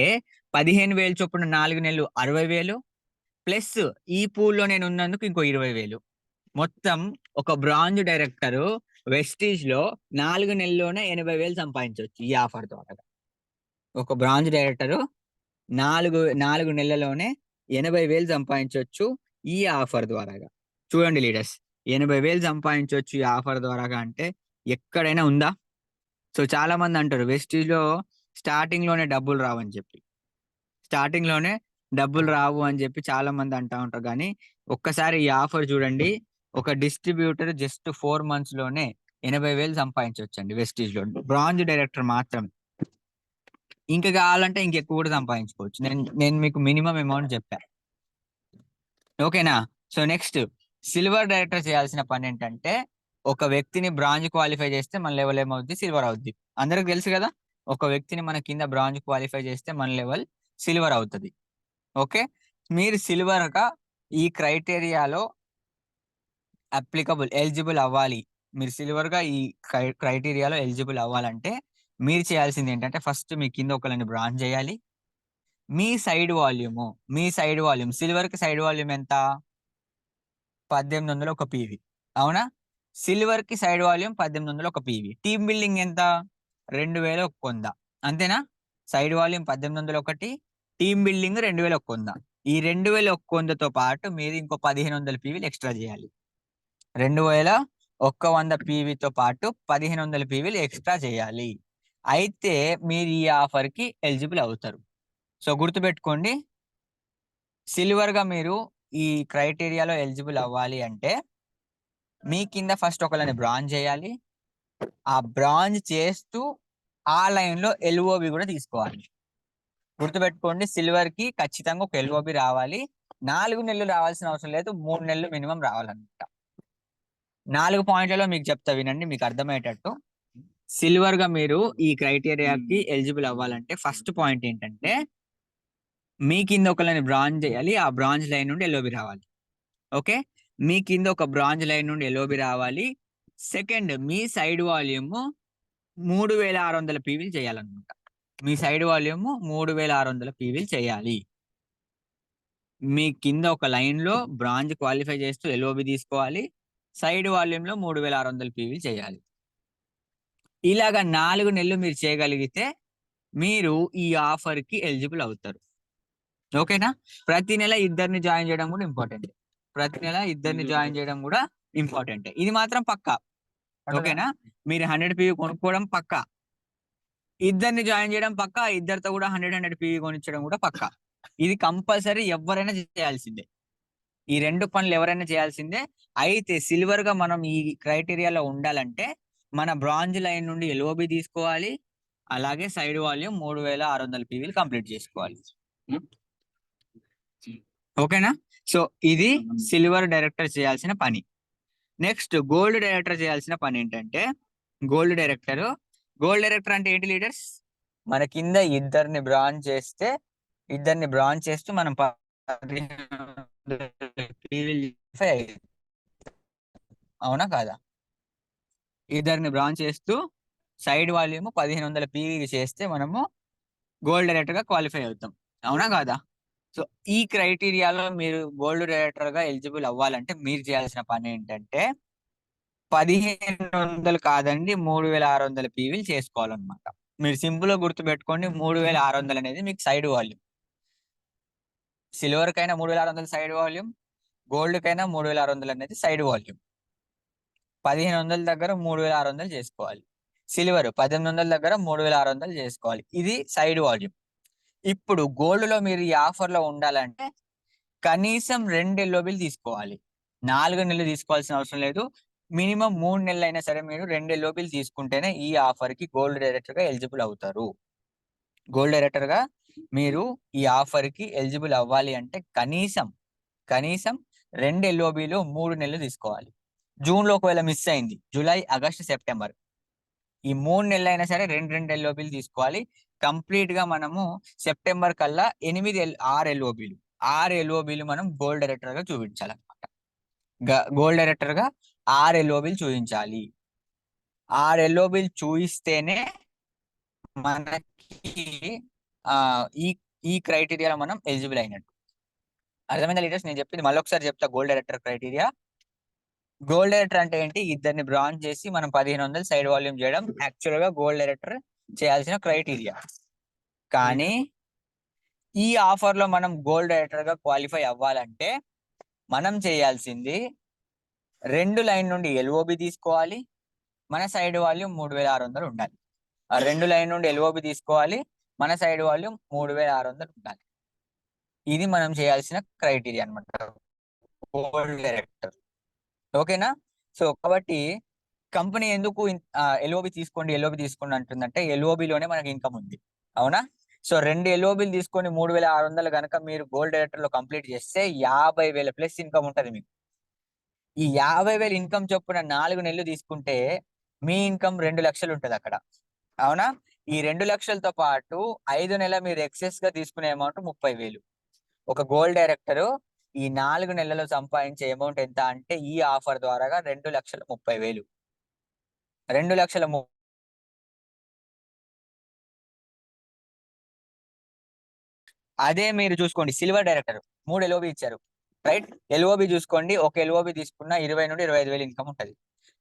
Speaker 1: 15,000 చొప్పున 4 నెలలు 60,000 ప్లస్ ఈ పూల్‌లో నేను ఉన్నందుకు ఇంకో 20,000. మొత్తం ఒక బ్రాంజ్ డైరెక్టరు వెస్టీజ్‌లో 4 నెలల్లోనే 80,000 సంపాదించొచ్చు ఈ ఆఫర్ ద్వారా. ఒక బ్రాంజ్ డైరెక్టరు 4 నెలల్లోనే 80,000 సంపాదించొచ్చు ఈ ఆఫర్ ద్వారాగా. చూడండి లీడర్స్, 80,000 సంపాదించొచ్చు ఈ ఆఫర్ ద్వారాగా అంటే ఎక్కడైనా ఉందా? సో చాలా మంది అంటారు వెస్టీజ్‌లో స్టార్టింగ్‌లోనే డబ్బులు రావని చెప్పి. స్టార్టింగ్‌లోనే డబ్బులు రావు అని చెప్పి చాలా మంది అంటా ఉంటారు. గానీ ఒక్కసారి ఈ ఆఫర్ చూడండి. ఒక డిస్ట్రిబ్యూటర్ జస్ట్ 4 months లోనే 80,000 సంపాదించవచ్చండి వెస్టీజ్ లో. బ్రాంజ్ డైరెక్టర్ మాత్రం. ఇంకా కావాలంటే ఇంకెక్కువ కూడా సంపాదించుకోవచ్చు. నేను మీకు మినిమం అమౌంట్ చెప్పాను. ఓకేనా? సో నెక్స్ట్ సిల్వర్ డైరెక్టర్ చేయాల్సిన పని ఏంటంటే, ఒక వ్యక్తిని బ్రాంజ్ క్వాలిఫై చేస్తే మన లెవెల్ ఏమవుద్ది? సిల్వర్ అవుద్ది. అందరికి తెలుసు కదా, ఒక వ్యక్తిని మన కింద బ్రాంజ్ క్వాలిఫై చేస్తే మన లెవెల్ సిల్వర్ అవుతుంది. ఓకే, మీరు సిల్వర్ గా ఈ క్రైటీరియాలో ఎలిజిబుల్ అవ్వాలి. మీరు సిల్వర్ గా ఈ క్రైటీరియాలో ఎలిజిబుల్ అవ్వాలంటే మీరు చేయాల్సింది ఏంటంటే, ఫస్ట్ మీ కింద ఒకరిని బ్రాంజ్ చేయాలి. మీ సైడ్ వాల్యూమ్ సిల్వర్ కి సైడ్ వాల్యూమ్ ఎంత? 1800 ఒక పీవీ. అవునా? సిల్వర్ కి సైడ్ వాల్యూమ్ 1800 ఒక పీవీ. టీమ్ బిల్డింగ్ ఎంత? 2100. అంతేనా? సైడ్ వాల్యూమ్ 1800 ఒకటి, టీమ్ బిల్డింగ్ 2100. ఈ 2100తో పాటు మీరు ఇంకో 1500 పీవీలు ఎక్స్ట్రా చేయాలి. 2100 పీవీతో పాటు 1500 పీవీలు ఎక్స్ట్రా చేయాలి. అయితే మీరు ఈ ఆఫర్ కి ఎలిజిబుల్ అవుతారు. సో గుర్తుపెట్టుకోండి, సిల్వర్ గా మీరు ఈ క్రైటీరియాలో ఎలిజిబుల్ అవ్వాలి అంటే మీ కింద ఫస్ట్ ఒకళ్ళని బ్రాంజ్ చేయాలి. ఆ బ్రాంజ్ చేస్తూ ఆ లైన్ లో ఎల్ఓబి కూడా తీసుకోవాలి. గుర్తుపెట్టుకోండి, సిల్వర్ కి ఖచ్చితంగా ఒక ఎల్ఓబి రావాలి. 4 నెలలు రావాల్సిన అవసరం లేదు, 3 నెలలు మినిమం రావాలన్నమాట. 4 పాయింట్లలో మీకు చెప్తా వినండి, మీకు అర్థమయ్యేటట్టు. సిల్వర్ గా మీరు ఈ క్రైటీరియాకి ఎలిజిబుల్ అవ్వాలంటే ఫస్ట్ పాయింట్ ఏంటంటే, మీ కింద ఒకళ్ళని బ్రాంజ్ చేయాలి. ఆ బ్రాంజ్ లైన్ నుండి ఎల్ఓబి రావాలి. ఓకే, మీ కింద ఒక బ్రాంజ్ లైన్ నుండి ఎల్ఓబి రావాలి. సెకండ్, మీ సైడ్ వాల్యూమ్ 3600 పీవీలు చేయాలన్నమాట. మీ సైడ్ వాల్యూమ్ 3600 పీవీలు చేయాలి. మీ కింద ఒక లైన్ లో బ్రాంజ్ క్వాలిఫై చేస్తూ ఎల్ఓబి తీసుకోవాలి. సైడ్ వాల్యూమ్ లో 3600 పీవీలు చేయాలి. ఇలాగా 4 నెలలు మీరు చేయగలిగితే మీరు ఈ ఆఫర్ కి ఎలిజిబుల్ అవుతారు. ఓకేనా? ప్రతి నెల ఇద్దరిని జాయిన్ చేయడం కూడా ఇంపార్టెంట్. ఇది మాత్రం పక్కా. ఓకేనా? మీరు 100 పీవీ కొనుక్కోవడం పక్కా, ఇద్దరిని జాయిన్ చేయడం పక్కా, ఇద్దరితో కూడా 100 పీవీ కొనిచ్చడం కూడా పక్కా. ఇది కంపల్సరీ ఎవరైనా చేయాల్సిందే. ఈ 2 పనులు ఎవరైనా చేయాల్సిందే. అయితే సిల్వర్ గా మనం ఈ క్రైటీరియాలో ఉండాలంటే మన బ్రాంజ్ లైన్ నుండి ఎల్ఓబి తీసుకోవాలి. అలాగే సైడ్ వాల్యూమ్ 3600 పీవీలు కంప్లీట్ చేసుకోవాలి. ఓకేనా? సో ఇది సిల్వర్ డైరెక్టర్ చేయాల్సిన పని. నెక్స్ట్ గోల్డ్ డైరెక్టర్ చేయాల్సిన పని ఏంటంటే, గోల్డ్ డైరెక్టర్ అంటే ఏంటి లీడర్స్? మన కింద ఇద్దరిని బ్రాంజ్ చేస్తూ మనం అవునా కాదా? ఇద్దరిని బ్రాంజ్ చేస్తూ సైడ్ వాల్యూమ్ 1500 పీవీ చేస్తే మనము గోల్డ్ డైరెక్టర్ గా క్వాలిఫై అవుతాం. అవునా కాదా? సో ఈ క్రైటీరియాలో మీరు గోల్డ్ డైరెక్టర్ గా ఎలిజిబుల్ అవ్వాలంటే మీరు చేయాల్సిన పని ఏంటంటే 1500 కాదండి, 3600 పీవీలు చేసుకోవాలన్నమాట. మీరు సింపుల్ గా గుర్తు పెట్టుకోండి, 3600 అనేది మీకు సైడ్ వాల్యూమ్. సిల్వర్ కైనా 3600 సైడ్ వాల్యూమ్, గోల్డ్ కైనా 3600 అనేది సైడ్ వాల్యూమ్. 1500 దగ్గర 3600 చేసుకోవాలి. సిల్వర్ 1800 దగ్గర 3600 చేసుకోవాలి. ఇది సైడ్ వాల్యూమ్. ఇప్పుడు గోల్డ్ లో మీరు ఈ ఆఫర్ లో ఉండాలంటే కనీసం 2 ఎల్ఓబిలు తీసుకోవాలి. 4 నెలలు తీసుకోవాల్సిన అవసరం లేదు. మినిమం 3 నెలలు అయినా సరే మీరు 2 ఎల్ఓబిలు తీసుకుంటేనే ఈ ఆఫర్ కి గోల్డ్ డైరెక్టర్ గా ఎలిజిబుల్ అవుతారు. గోల్డ్ డైరెక్టర్ గా మీరు ఈ ఆఫర్ కి ఎలిజిబుల్ అవ్వాలి అంటే కనీసం 2 ఎల్ఓబిలు 3 నెలలు తీసుకోవాలి. జూన్ లో ఒకవేళ మిస్ అయింది, జూలై, ఆగస్టు, సెప్టెంబర్, ఈ 3 నెలలు అయినా సరే 2 ఎల్ఓబిలు తీసుకోవాలి. కంప్లీట్ గా మనము సెప్టెంబర్ కల్లా 6 ఎల్ఓబిలు మనం గోల్డ్ డైరెక్టర్ గా చూపించాలన్నమాట. గోల్డ్ డైరెక్టర్ గా 6 ఎల్ఓబిలు చూపించాలి. 6 ఎల్ఓబిలు చూయిస్తేనే మనకి ఈ ఈ క్రైటీరియాలో మనం ఎలిజిబుల్ అయినట్టు. అర్థమైందా లీడర్స్? నేను చెప్పింది మళ్ళీ ఒకసారి చెప్తా. Gold director criteria, gold director అంటే ఏంటి? ఇద్దరిని బ్రాంజ్ చేసి మనం 1500 సైడ్ వాల్యూమ్ చేయడం యాక్చువల్ గా గోల్డ్ డైరెక్టర్ చేయాల్సిన క్రైటీరియా. కానీ ఈ ఆఫర్ లో మనం గోల్డ్ డైరెక్టర్ గా క్వాలిఫై అవ్వాలంటే మనం చేయాల్సింది 2 లైన్ నుండి ఎల్ఓబి తీసుకోవాలి. మన సైడ్ వాల్యూమ్ 3600 ఉండాలి. ఆ 2 లైన్ నుండి ఎల్ఓబి తీసుకోవాలి, మన సైడ్ వాల్యూమ్ 3600 ఉండాలి. ఇది మనం చేయాల్సిన క్రైటీరియా అనమాట గోల్డ్ డైరెక్టర్. ఓకేనా? సో కాబట్టి కంపెనీ ఎందుకు ఎల్ఓబి తీసుకోండి అంటుందంటే ఎల్ఓబిలోనే మనకి ఇన్కమ్ ఉంది. అవునా? సో 2 ఎల్ఓబిలు తీసుకొని 3600 కనుక మీరు గోల్డ్ డైరెక్టర్ లో కంప్లీట్ చేస్తే 50,000 ప్లస్ ఇన్కమ్ ఉంటది మీకు. ఈ 50,000 ఇన్కమ్ చొప్పున 4 నెలలు తీసుకుంటే మీ ఇన్కమ్ 2 లక్షలు ఉంటది అక్కడ. అవునా? ఈ 2 లక్షలతో పాటు 5 నెలల మీరు ఎక్సెస్ గా తీసుకునే అమౌంట్ 30,000. ఒక గోల్డ్ డైరెక్టర్ ఈ 4 నెలలు సంపాదించే అమౌంట్ ఎంత అంటే ఈ ఆఫర్ ద్వారా 2,30,000. 2,00,000 అదే మీరు చూసుకోండి సిల్వర్ డైరెక్టర్ 3 ఎల్ఓబి ఇచ్చారు. రైట్? ఎల్ఓబి చూసుకోండి. ఒక ఎల్ఓబి తీసుకున్న 20 నుండి 25,000 ఇన్కమ్ ఉంటది.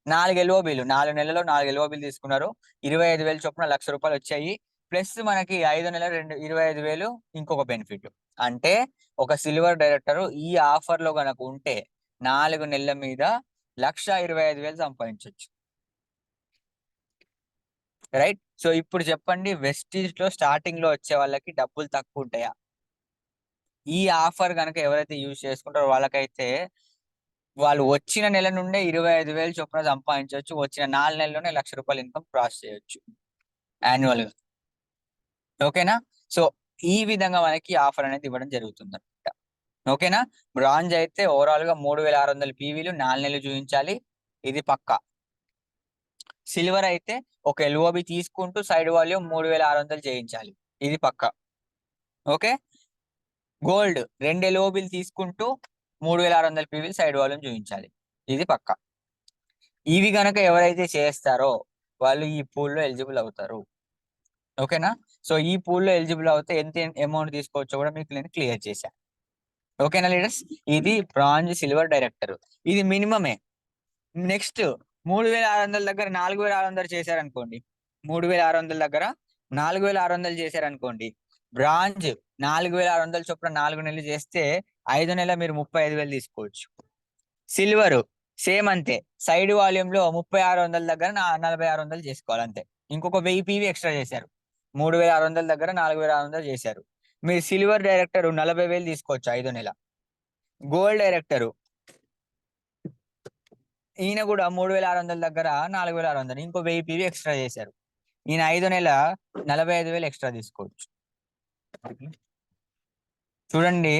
Speaker 1: 4 ఎల్ఓబిలు 4 నెలల్లో 4 ఎల్ఓబిలు తీసుకున్నారు. 25,000 చొప్పున ₹1,00,000 వచ్చాయి. ప్లస్ మనకి 5 నెలలు 25,000 ఇంకొక బెనిఫిట్. అంటే ఒక సిల్వర్ డైరెక్టర్ ఈ ఆఫర్ లో గనక ఉంటే 4 నెలల మీద 1,25,000 సంపాదించవచ్చు. రైట్? సో ఇప్పుడు చెప్పండి, వెస్టీజ్ లో స్టార్టింగ్ లో వచ్చే వాళ్ళకి డబ్బులు తక్కువ ఉంటాయా? ఈ ఆఫర్ కనుక ఎవరైతే యూజ్ చేసుకుంటారో వాళ్ళకైతే వాళ్ళు వచ్చిన నెల నుండే 25,000 చొప్పున సంపాదించవచ్చు. వచ్చిన 4 నెలల్లోనే ₹1,00,000 ఇన్కమ్ క్రాస్ చేయొచ్చు యాన్యువల్ గా. ఓకేనా? సో ఈ విధంగా మనకి ఆఫర్ అనేది ఇవ్వడం జరుగుతుంది అనమాట. ఓకేనా? బ్రాంజ్ అయితే ఓవరాల్ గా 3,600 పీవీలు 4 నెలలు చూపించాలి, ఇది పక్కా. సిల్వర్ అయితే ఒక ఎల్ఓబి తీసుకుంటూ సైడ్ వాల్యూమ్ 3,600 చేయించాలి, ఇది పక్కా. ఓకే? గోల్డ్ 2 ఎల్ఓబిలు తీసుకుంటూ 3,600 పీవీలు సైడ్ వాల్యూమ్ చూపించాలి, ఇది పక్కా. ఇవి గనక ఎవరైతే చేస్తారో వాళ్ళు ఈ పూల్లో ఎలిజిబుల్ అవుతారు. ఓకేనా? సో ఈ పూల్లో ఎలిజిబుల్ అవుతే ఎంత అమౌంట్ తీసుకోవచ్చో కూడా మీకు నేను క్లియర్ చేశాను. ఓకేనా లీడర్స్? ఇది బ్రాంజ్ సిల్వర్ డైరెక్టర్, ఇది మినిమమే. నెక్స్ట్ 3,600 దగ్గర 4,600 చేశారనుకోండి, 3,600 దగ్గర 4,600 చేశారనుకోండి, బ్రాంజ్ 4,600 చొప్పున 4 నెలలు చేస్తే 5 నెలల మీరు 35,000 తీసుకోవచ్చు. సిల్వర్ సేమ్ అంతే, సైడ్ వాల్యూమ్ లో 3,600 దగ్గర 4,600 చేసుకోవాలి అంతే. ఇంకొక 1000 పీవీ ఎక్స్ట్రా చేశారు. 3,600 దగ్గర 4,600 చేశారు. మీరు సిల్వర్ డైరెక్టర్ 40,000 తీసుకోవచ్చు 5 నెల. గోల్డ్ డైరెక్టర్ ఈయన కూడా 3,600 దగ్గర 4,600 ఇంకో 1000 పీవీ ఎక్స్ట్రా చేశారు. ఈయన 5 నెల 45,000 ఎక్స్ట్రా తీసుకోవచ్చు. చూడండి,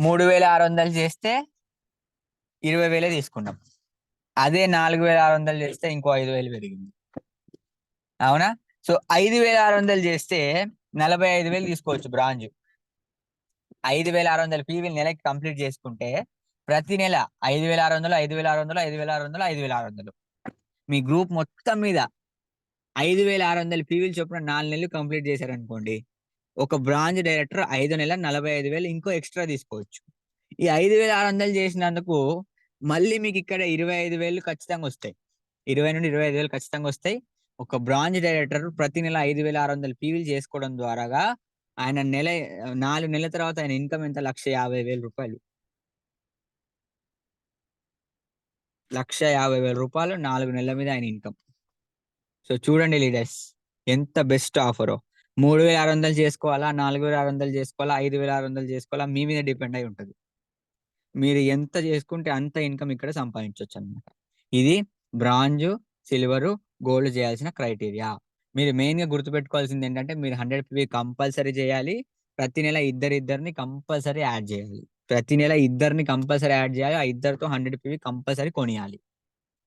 Speaker 1: 3,600 చేస్తే 20,000 తీసుకున్నాం. అదే 4,600 చేస్తే ఇంకో 5,000 పెరిగింది. అవునా? సో 5,600 చేస్తే 45,000 తీసుకోవచ్చు బ్రాంజ్. 5,600 పీవీలు నెలకి కంప్లీట్ చేసుకుంటే ప్రతి నెల 5,600, 5,600, 5,600, 5,600 మీ గ్రూప్ మొత్తం మీద 5,600 పీవీలు చొప్పున 4 నెలలు కంప్లీట్ చేశారనుకోండి, ఒక బ్రాంచ్ డైరెక్టర్ 5 నెలల 45,000 ఇంకో ఎక్స్ట్రా తీసుకోవచ్చు. ఈ 5,600 చేసినందుకు మళ్ళీ మీకు ఇక్కడ 25,000 ఖచ్చితంగా వస్తాయి. 20 నుండి 25,000 ఖచ్చితంగా వస్తాయి. ఒక బ్రాంచ్ డైరెక్టర్ ప్రతి నెల 5,600 పీవీలు చేసుకోవడం ద్వారాగా ఆయన 4 నెలల తర్వాత ఆయన ఇన్కమ్ ఎంత? ₹1,50,000. ₹150,000 4 నెలల మీద ఆయన ఇన్కమ్. సో చూడండి లీడర్స్, ఎంత బెస్ట్ ఆఫరో. 3,600 చేసుకోవాలా, 4,600 చేసుకోవాలా, 5,600 చేసుకోవాలా, మీ మీద డిపెండ్ అయి ఉంటుంది. మీరు ఎంత చేసుకుంటే అంత ఇన్కమ్ ఇక్కడ సంపాదించవచ్చు అనమాట. ఇది బ్రాంజ్, సిల్వర్, గోల్డ్ చేయాల్సిన క్రైటీరియా. మీరు మెయిన్ గా గుర్తుపెట్టుకోవాల్సింది ఏంటంటే మీరు 100 పీవీ కంపల్సరీ చేయాలి. ప్రతి నెల ఇద్దరిని కంపల్సరీ యాడ్ చేయాలి. ప్రతి నెల ఇద్దరిని కంపల్సరీ యాడ్ చేయాలి. ఆ ఇద్దరితో 100 పీవీ కంపల్సరీ కొనియాలి.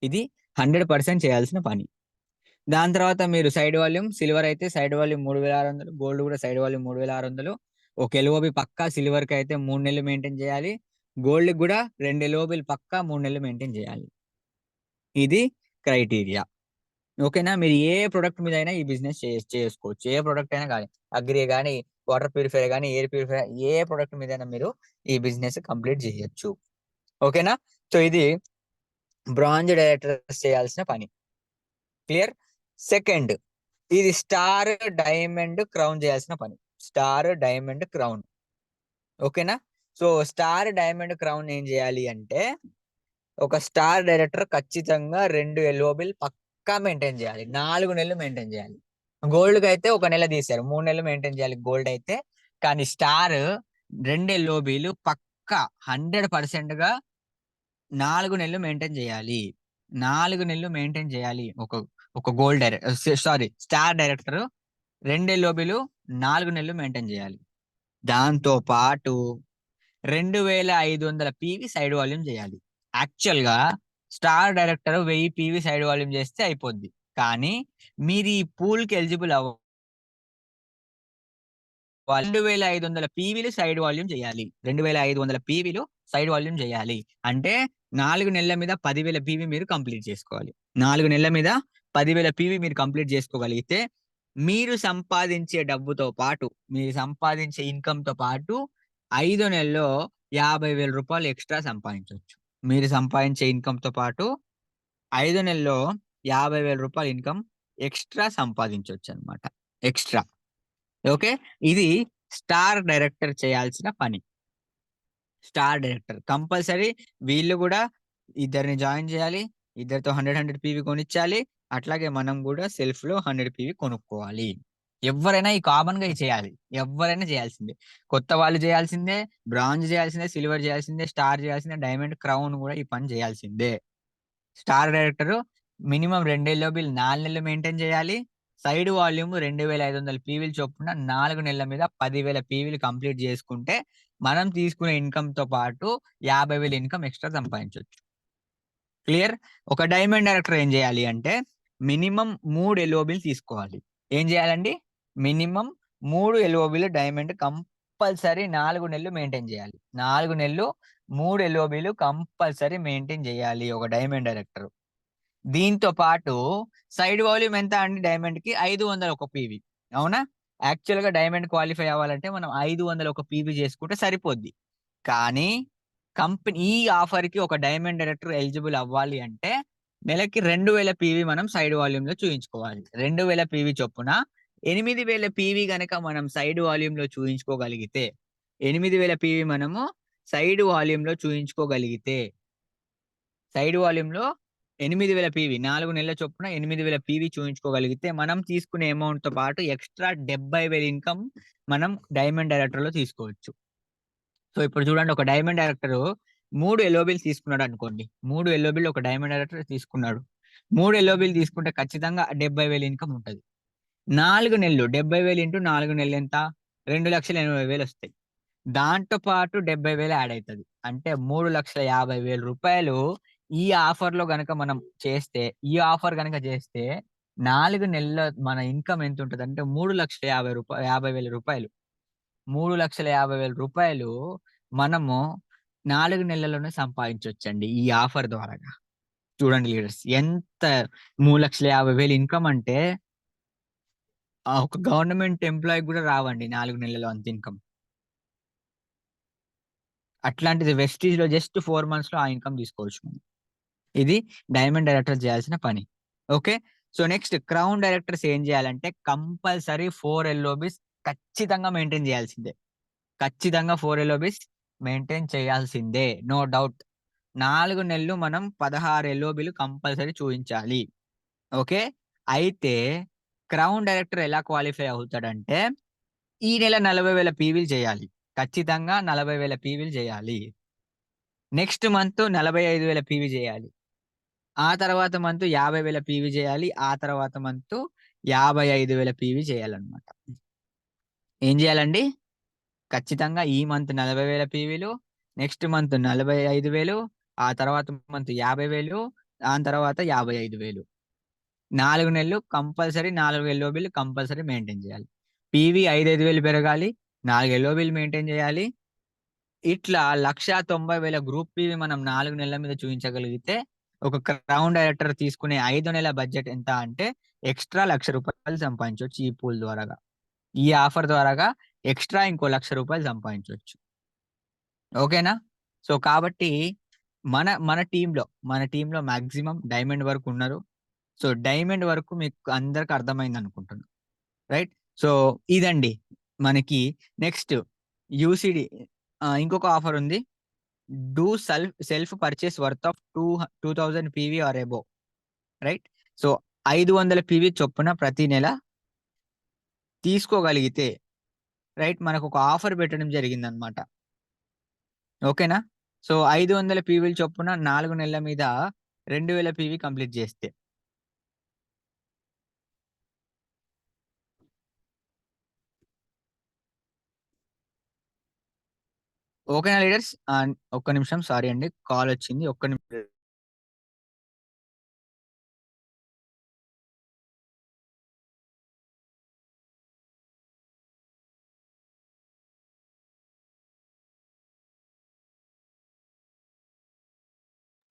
Speaker 1: ఇది 100% చేయాల్సిన పని. దాని తర్వాత మీరు సైడ్ వాల్యూమ్, సిల్వర్ అయితే సైడ్ వాల్యూమ్ 3,600, గోల్డ్ కూడా సైడ్ వాల్యూమ్ 3,600. ఒక ఎల్ఓబి పక్కా సిల్వర్ కి అయితే 3 నెలలు మెయింటైన్ చేయాలి. గోల్డ్ కూడా 2 ఎల్ఓబిలు పక్కా 3 నెలలు మెయింటైన్ చేయాలి. ఇది క్రైటీరియా. ఓకేనా? మీరు ఏ ప్రొడక్ట్ మీద అయినా ఈ బిజినెస్ చేసుకోవచ్చు. ఏ ప్రొడక్ట్ అయినా కానీ, అగ్రి కానీ, వాటర్ ప్యూరిఫైయర్ కానీ, ఎయిర్ ప్యూరిఫైయర్, ఏ ప్రొడక్ట్ మీద అయినా మీరు ఈ బిజినెస్ కంప్లీట్ చేయొచ్చు. ఓకేనా? సో ఇది బ్రాంజ్ డైరెక్టర్స్ చేయాల్సిన పని. క్లియర్? సెకండ్, ఇది స్టార్, డైమండ్, క్రౌన్ చేయాల్సిన పని. Star, diamond, crown. ఓకేనా? సో స్టార్, డైమండ్, క్రౌన్ ఏం చేయాలి అంటే ఒక స్టార్ డైరెక్టర్ ఖచ్చితంగా 2 ఎల్ఓబిలు పక్కా మెయింటైన్ చేయాలి. 4 నెలలు మెయింటైన్ చేయాలి. గోల్డ్ కి అయితే 1 నెల తీశారు, 3 నెలలు మెయింటైన్ చేయాలి గోల్డ్ అయితే. కానీ స్టార్ 2 ఎల్ఓబిలు పక్కా 100% గా 4 నెలలు మెయింటైన్ చేయాలి. 4 నెలలు మెయింటైన్ చేయాలి. ఒక gold director, sorry, star director 2 ఎల్ఓబిలు 4 నెలలు మెయింటైన్ చేయాలి. దాంతో పాటు 2500 పీవీ సైడ్ వాల్యూమ్ చేయాలి. యాక్చువల్ గా star director 1000 PV side volume చేస్తే అయిపోద్ది. కానీ మీరు ఈ పూల్ కి ఎలిజిబుల్ 2500 పీవీలు సైడ్ వాల్యూమ్ చేయాలి. 2500 పీవీలు సైడ్ వాల్యూమ్ చేయాలి. అంటే 4 నెలల మీద 10,000 పీవీ మీరు కంప్లీట్ చేసుకోవాలి. 4 నెలల మీద 10,000 పీవీ మీరు కంప్లీట్ చేసుకోగలిగితే మీరు సంపాదించే డబ్బుతో పాటు, మీరు సంపాదించే ఇన్కమ్ తో పాటు 5 నెలల్లో 50,000 రూపాయలు ఎక్స్ట్రా సంపాదించవచ్చు. మీరు సంపాదించే ఇన్కమ్ తో పాటు 5 నెలల్లో 50,000 రూపాయలు ఇన్కమ్ ఎక్స్ట్రా సంపాదించవచ్చు అనమాట. ఎక్స్ట్రా. ఓకే. ఇది స్టార్ డైరెక్టర్ చేయాల్సిన పని. స్టార్ డైరెక్టర్ కంపల్సరీ వీళ్ళు కూడా ఇద్దరిని జాయిన్ చేయాలి. ఇద్దరితో 100 పీవీ కొనిచ్చాలి. అట్లాగే మనం కూడా సెల్ఫ్ లో 100 పీవీ కొనుక్కోవాలి. ఎవరైనా ఈ కామన్ గా చేయాలి. ఎవరైనా చేయాల్సిందే. కొత్త వాళ్ళు చేయాల్సిందే, బ్రాంజ్ చేయాల్సిందే, సిల్వర్ చేయాల్సిందే, స్టార్ చేయాల్సిందే, డైమండ్, క్రౌన్ కూడా ఈ పని చేయాల్సిందే. స్టార్ డైరెక్టర్ మినిమం 2 ఎల్ఓబిలు 4 నెలలు మెయింటైన్ చేయాలి. సైడ్ వాల్యూమ్ 2500 పీవీలు చొప్పున 4 నెలల మీద 10,000 పీవీలు కంప్లీట్ చేసుకుంటే మనం తీసుకునే ఇన్కమ్ తో పాటు 50,000 ఇన్కమ్ ఎక్స్ట్రా సంపాదించవచ్చు. క్లియర్? ఒక డైమండ్ డైరెక్టర్ ఏం చేయాలి అంటే మినిమం 3 ఎల్ఓబిలు తీసుకోవాలి. ఏం చేయాలండి? మినిమం 3 ఎల్ఓబిలు డైమండ్ కంపల్సరీ 4 నెలలు మెయింటైన్ చేయాలి. 4 నెలలు 3 ఎల్ఓబిలు కంపల్సరీ మెయింటైన్ చేయాలి ఒక డైమండ్ డైరెక్టర్. దీంతో పాటు సైడ్ వాల్యూమ్ ఎంత అండి డైమండ్ కి? 501 పీవీ. అవునా? యాక్చువల్ గా డైమండ్ క్వాలిఫై అవ్వాలంటే మనం 501 పీవీ చేసుకుంటే సరిపోద్ది. కానీ కంపెనీ ఈ ఆఫర్ కి ఒక డైమండ్ డైరెక్టర్ ఎలిజిబుల్ అవ్వాలి అంటే నెలకి 2000 పీవీ మనం సైడ్ వాల్యూమ్ లో చూయించుకోవాలి. 2000 పీవీ చొప్పున 8000 పీవీ గనక మనం సైడ్ వాల్యూమ్ లో చూయించుకోగలిగితే, 8000 పీవీ మనము సైడ్ వాల్యూమ్ లో చూయించుకోగలిగితే, సైడ్ వాల్యూమ్ లో 8000 పీవీ 4 నెలల చొప్పున 8000 పీవీ చూయించుకోగలిగితే మనం తీసుకునే అమౌంట్ తో పాటు ఎక్స్ట్రా 70,000 ఇన్కమ్ మనం డైమండ్ డైరెక్టర్ లో తీసుకోవచ్చు. సో ఇప్పుడు చూడండి, ఒక డైమండ్ డైరెక్టర్ 3 ఎల్ఓబిలు తీసుకున్నాడు అనుకోండి. 3 ఎల్ఓబిలు ఒక డైమండ్ డైరెక్టర్ తీసుకున్నాడు. 3 ఎల్ఓబిలు తీసుకుంటే ఖచ్చితంగా 70,000 ఇన్కమ్ ఉంటుంది. 4 నెలలు 70,000 ఇంటూ 4 నెలలు ఎంత? 2,80,000 వస్తాయి. దాంతో పాటు 70,000 యాడ్ అవుతుంది. అంటే 3,50,000 రూపాయలు ఈ ఆఫర్ లో గనక మనం చేస్తే, ఈ ఆఫర్ గనక చేస్తే 4 నెలల మన ఇన్కమ్ ఎంత ఉంటుంది అంటే 3,50,000 రూపాయలు. 3,50,000 రూపాయలు మనము 4 నెలల్లోనే సంపాదించవచ్చండి ఈ ఆఫర్ ద్వారా. చూడండి లీడర్స్, ఎంత 3,50,000 ఇన్కమ్ అంటే ఒక గవర్నమెంట్ ఎంప్లాయీ కూడా రావండి 4 నెలల్లో అంత ఇన్కమ్. అట్లాంటిది వెస్టీజ్ లో జస్ట్ 4 మంత్స్ లో ఆ ఇన్కమ్ తీసుకోవచ్చు మనం. ఇది డైమండ్ డైరెక్టర్ చేయాల్సిన పని. Okay. So next crown directors ఏం చేయాలంటే కంపల్సరీ 4 ఎల్ఓబిస్ ఖచ్చితంగా మెయింటైన్ చేయాల్సిందే. ఖచ్చితంగా 4 ఎల్ఓబిస్ మెయింటైన్ చేయాల్సిందే, నో డౌట్. 4 నెలలు మనం 16 ఎల్ఓబిలు కంపల్సరీ చూపించాలి. ఓకే. అయితే క్రౌన్ డైరెక్టర్ ఎలా క్వాలిఫై అవుతాడంటే ఈ నెల 40,000 పీవీలు చేయాలి. ఖచ్చితంగా 40,000 పీవీలు చేయాలి. నెక్స్ట్ మంత్ 45,000 పీవీ చేయాలి. ఆ తర్వాత మంత్ 50,000 పీవీ చేయాలి. ఆ తర్వాత మంత్ 55,000 పీవీ చేయాలన్నమాట. ఏం చేయాలండి? ఖచ్చితంగా ఈ మంత్ 40,000 పీవీలు, నెక్స్ట్ మంత్ 45,000, ఆ తర్వాత మంత్ 50,000, దాని తర్వాత 55,000. 4 నెలలు కంపల్సరీ 4 ఎల్ఓబిలు కంపల్సరీ మెయింటైన్ చేయాలి. పీవీ 5,000 పెరగాలి, 4 ఎల్ఓబిలు మెయింటైన్ చేయాలి. ఇట్లా 1,90,000 గ్రూప్ పీవీ మనం 4 నెలల మీద చూపించగలిగితే ఒక క్రౌన్ డైరెక్టర్ తీసుకునే 5 నెలల బడ్జెట్ ఎంత అంటే ఎక్స్ట్రా 1,00,000 రూపాయలు సంపాదించవచ్చు ఈ పూల్ ద్వారాగా. ఈ ఆఫర్ ద్వారాగా ఎక్స్ట్రా ఇంకో 1,00,000 రూపాయలు సంపాదించవచ్చు. ఓకేనా? సో కాబట్టి మన టీంలో మాక్సిమం డైమండ్ వరకు ఉన్నారు. సో డైమండ్ వరకు మీకు అందరికి అర్థమైంది అనుకుంటున్నాను. రైట్? సో ఇదండి మనకి. నెక్స్ట్ యూసిడి ఇంకొక ఆఫర్ ఉంది. Do self purchase worth of 2,000 PV or above. Right? So 500 PV చొప్పున ప్రతి నెల తీసుకోగలిగితే, రైట్, మనకు ఒక ఆఫర్ పెట్టడం జరిగింది అనమాట. ఓకేనా? సో 500 పీవీలు చొప్పున 4 నెలల మీద 2000 పీవీ కంప్లీట్ చేస్తే. ఓకేనా లీడర్స్? ఒక్క నిమిషం సారీ అండి. కాల్ వచ్చింది. ఒక్క నిమిషం.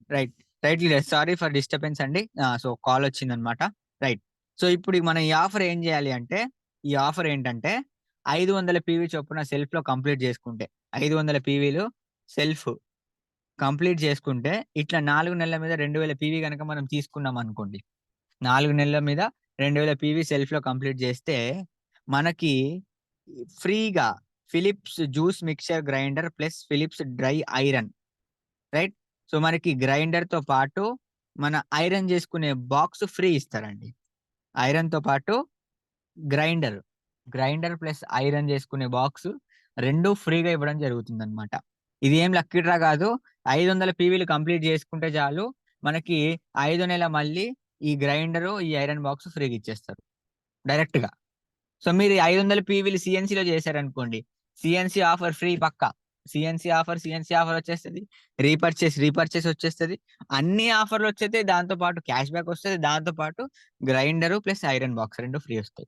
Speaker 1: Right. Right leaders. Sorry for disturbance అండి. సో కాల్ వచ్చిందనమాట. రైట్. సో ఇప్పుడు మనం ఈ ఆఫర్ ఏం చేయాలి అంటే, ఈ ఆఫర్ ఏంటంటే 500 పీవీ చొప్పున సెల్ఫ్‌లో కంప్లీట్ చేసుకుంటే, 500 పీవీలు సెల్ఫ్ కంప్లీట్ చేసుకుంటే, ఇట్లా 4 నెలల మీద 2000 పీవీ గనక మనం తీసుకున్నాం అనుకోండి. 4 నెలల మీద 2000 పీవీ సెల్ఫ్‌లో కంప్లీట్ చేస్తే, మనకి ఫ్రీగా Philips juice mixture grinder plus Philips dry iron, right? So మనకి గ్రైండర్‌తో పాటు మన ఐరన్ చేసుకునే బాక్స్ ఫ్రీ ఇస్తారండి. ఐరన్‌తో పాటు గ్రైండర్, గ్రైండర్ ప్లస్ ఐరన్ చేసుకునే బాక్స్ 2 ఫ్రీగా ఇవ్వడం జరుగుతుందన్నమాట. ఇది ఏం లక్కీ డ్రా కాదు. 500 పీవీలు కంప్లీట్ చేసుకుంటే చాలు. మనకి 5 నెల మళ్ళీ ఈ గ్రైండరు, ఈ ఐరన్ బాక్స్ ఫ్రీగా ఇచ్చేస్తారు డైరెక్ట్‌గా. సో మీరు 500 పీవీలు సీఎన్సీలో చేశారనుకోండి. సీఎన్సీ ఆఫర్ ఫ్రీ పక్కా. సీఎన్సీ ఆఫర్ వచ్చేస్తది. రీపర్చేస్ వచ్చేస్తది. అన్ని ఆఫర్‌లు వచ్చేతాయి. దాంతో పాటు క్యాష్ బ్యాక్ వస్తది. దాంతో పాటు grinder plus iron box 2 free వస్తాయి.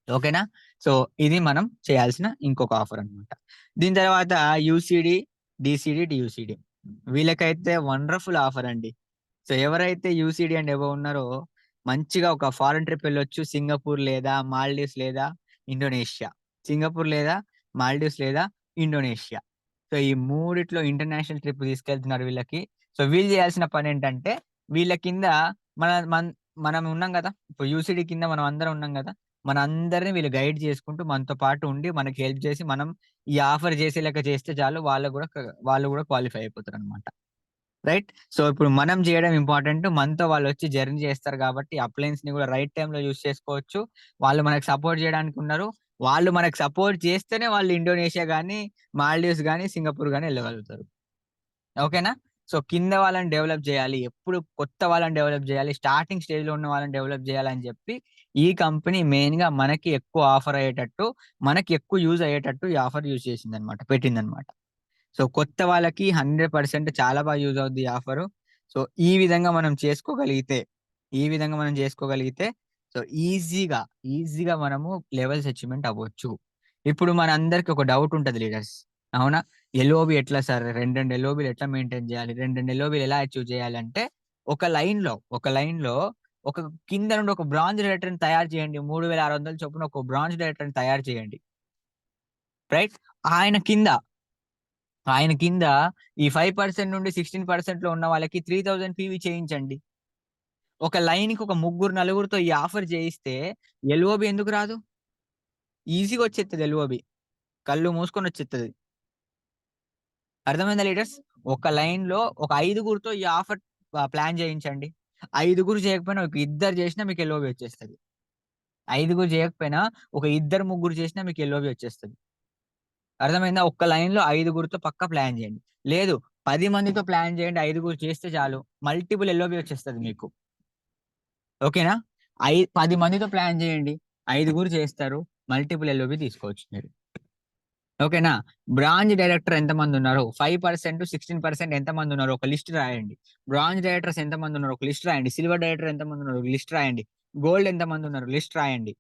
Speaker 1: ఓకేనా? సో ఇది మనం చేయాల్సిన ఇంకొక ఆఫర్ అన్నమాట. దీని తర్వాత యూసీడీ, డీసీడీ, టీయూసీడీ వీళ్ళకైతే వండర్‌ఫుల్ ఆఫర్ అండి. సో ఎవరైతే యూసీడీ అండ్ అబోవ్ ఉన్నారో మంచిగా ఒక ఫారెన్ ట్రిప్ వెళ్ళొచ్చు. సింగపూర్ లేదా మాల్దీవ్స్ లేదా ఇండోనేషియా. సింగపూర్ లేదా మాల్దీవ్స్ లేదా ఇండోనేషియా. సో ఈ మూడిట్లో ఇంటర్నేషనల్ ట్రిప్ తీసుకెళ్తున్నారు వీళ్ళకి. సో వీళ్ళు చేయాల్సిన పనేంటంటే, వీళ్ళ కింద మన మన్ మనం ఉన్నాం గదా! ఇప్పుడు యూసీడీ కింద మనం అందరం ఉన్నాం గదా! మనందరిని వీళ్ళు గైడ్ చేసుకుంటూ మనతో పాటు ఉండి మనకి హెల్ప్ చేసి మనం ఈ ఆఫర్ చేసేలెక్క చేస్తే చాలు వాళ్ళు గూడా క్వాలిఫై అయిపోతారనమాట. రైట్? సో ఇప్పుడు మనం జేయడం ఇంపార్టెంట్. మనతో వాళ్ళొచ్చి జర్నీ చేస్తారు గాబట్టి అప్లయన్స్‌ని గూడా రైట్ టైమ్‌లో యూజ్ చేసుకోవచ్చు. వాళ్ళు మనకు సపోర్ట్ జేయడానికి ఉన్నారు. వాళ్ళు మనకు సపోర్ట్ చేస్తేనే వాళ్ళు ఇండోనేషియా గాని, మాల్దీవ్స్ గాని, సింగపూర్ గాని ఎళ్ళగలుగుతారు. ఓకేనా? సో కింద వాళ్ళని డెవలప్ జేయాలి. ఎప్పుడు కొత్త వాళ్ళని డెవలప్ జేయాలి. స్టార్టింగ్ స్టేజ్‌లో ఉన్న వాళ్ళని డెవలప్ జేయాలని జెప్పి ఈ కంపెనీ మెయిన్‌గా మనకి ఎక్కువ ఆఫర్ అయ్యేటట్టు, మనకి ఎక్కువ యూజ్ అయ్యేటట్టు ఈ ఆఫర్ యూజ్ చేసిందన్నమాట. పెట్టిందన్నమాట. సో కొత్త వాళ్ళకి 100% చాలా బాగా యూజ్ అవుద్ది ఈ ఆఫరు. సో ఈ విధంగా మనం చేసుకోగలిగితే, ఈ విధంగా మనం చేసుకోగలిగితే సో ఈజీగా మనము లెవెల్స్ అచీవ్‌మెంట్ అవ్వచ్చు. ఇప్పుడు మనందరికి ఒక డౌట్ ఉంటది లీడర్స్. అవునా? ఎల్ఓబి ఎట్లా సార్? 2 ఎల్ఓబిలు ఎట్లా మెయింటైన్ చేయాలి? 2 ఎల్ఓబిలు ఎలా అచీవ్ చేయాలంటే, ఒక లైన్‌లో ఒక కింద నుండి ఒక బ్రాంజ్ డైరెక్టర్‌ని తయారు చేయండి. 3600 చొప్పున ఒక బ్రాంజ్ డైరెక్టర్‌ని తయారు చేయండి. రైట్? ఆయన కింద ఆయన కింద ఈ 5% నుండి 16%లో ఉన్న వాళ్ళకి 3000 పీవీ చేయించండి. ఒక లైన్‌కి ఒక ముగ్గురు, నలుగురితో ఈ ఆఫర్ చేయిస్తే ఎల్ఓబి ఎందుకు రాదు? ఈజీగా వచ్చేత్తది ఎల్ఓబి. కళ్ళు మూసుకొని వచ్చేత్తది. అర్థమైందా లీడర్స్? ఒక లైన్‌లో ఒక ఐదుగురితో ఈ ఆఫర్ ప్లాన్ చేయించండి. ఐదుగురు చేయకపోయినా ఒక ఇద్దరు చేసినా మీకు ఎల్ఓబి వచ్చేస్తది. ఐదుగురు చేయకపోయినా ఒక ఇద్దరు, ముగ్గురు చేసినా మీకు ఎల్ఓబి వచ్చేస్తది. అర్థమైందా? ఒక్క లైన్‌లో ఐదుగురితో పక్కా ప్లాన్ చేయండి. లేదు 10 మందితో ప్లాన్ చేయండి. ఐదుగురు చేస్తే చాలు. మల్టిపుల్ ఎల్ఓబి వచ్చేస్తది మీకు. ఓకేనా? 10 మందితో ప్లాన్ చేయండి. ఐదుగురు చేస్తారు. మల్టిపుల్ ఎల్ఓబి తీసుకోవచ్చు మీరు. ఓకేనా? బ్రాంజ్ డైరెక్టర్ ఎంతమందున్నారో 5%, 16% ఎంతమందున్నారో ఒక లిస్ట్ రాయండి. బ్రాంజ్ డైరెక్టర్స్ ఎంతమందున్నారో ఒక లిస్ట్ రాయండి. సిల్వర్ డైరెక్టర్ ఎంతమందున్నారో ఒక లిస్ట్ రాయండి. గోల్డ్ ఎంతమందున్నారో లిస్ట్ రాయండి.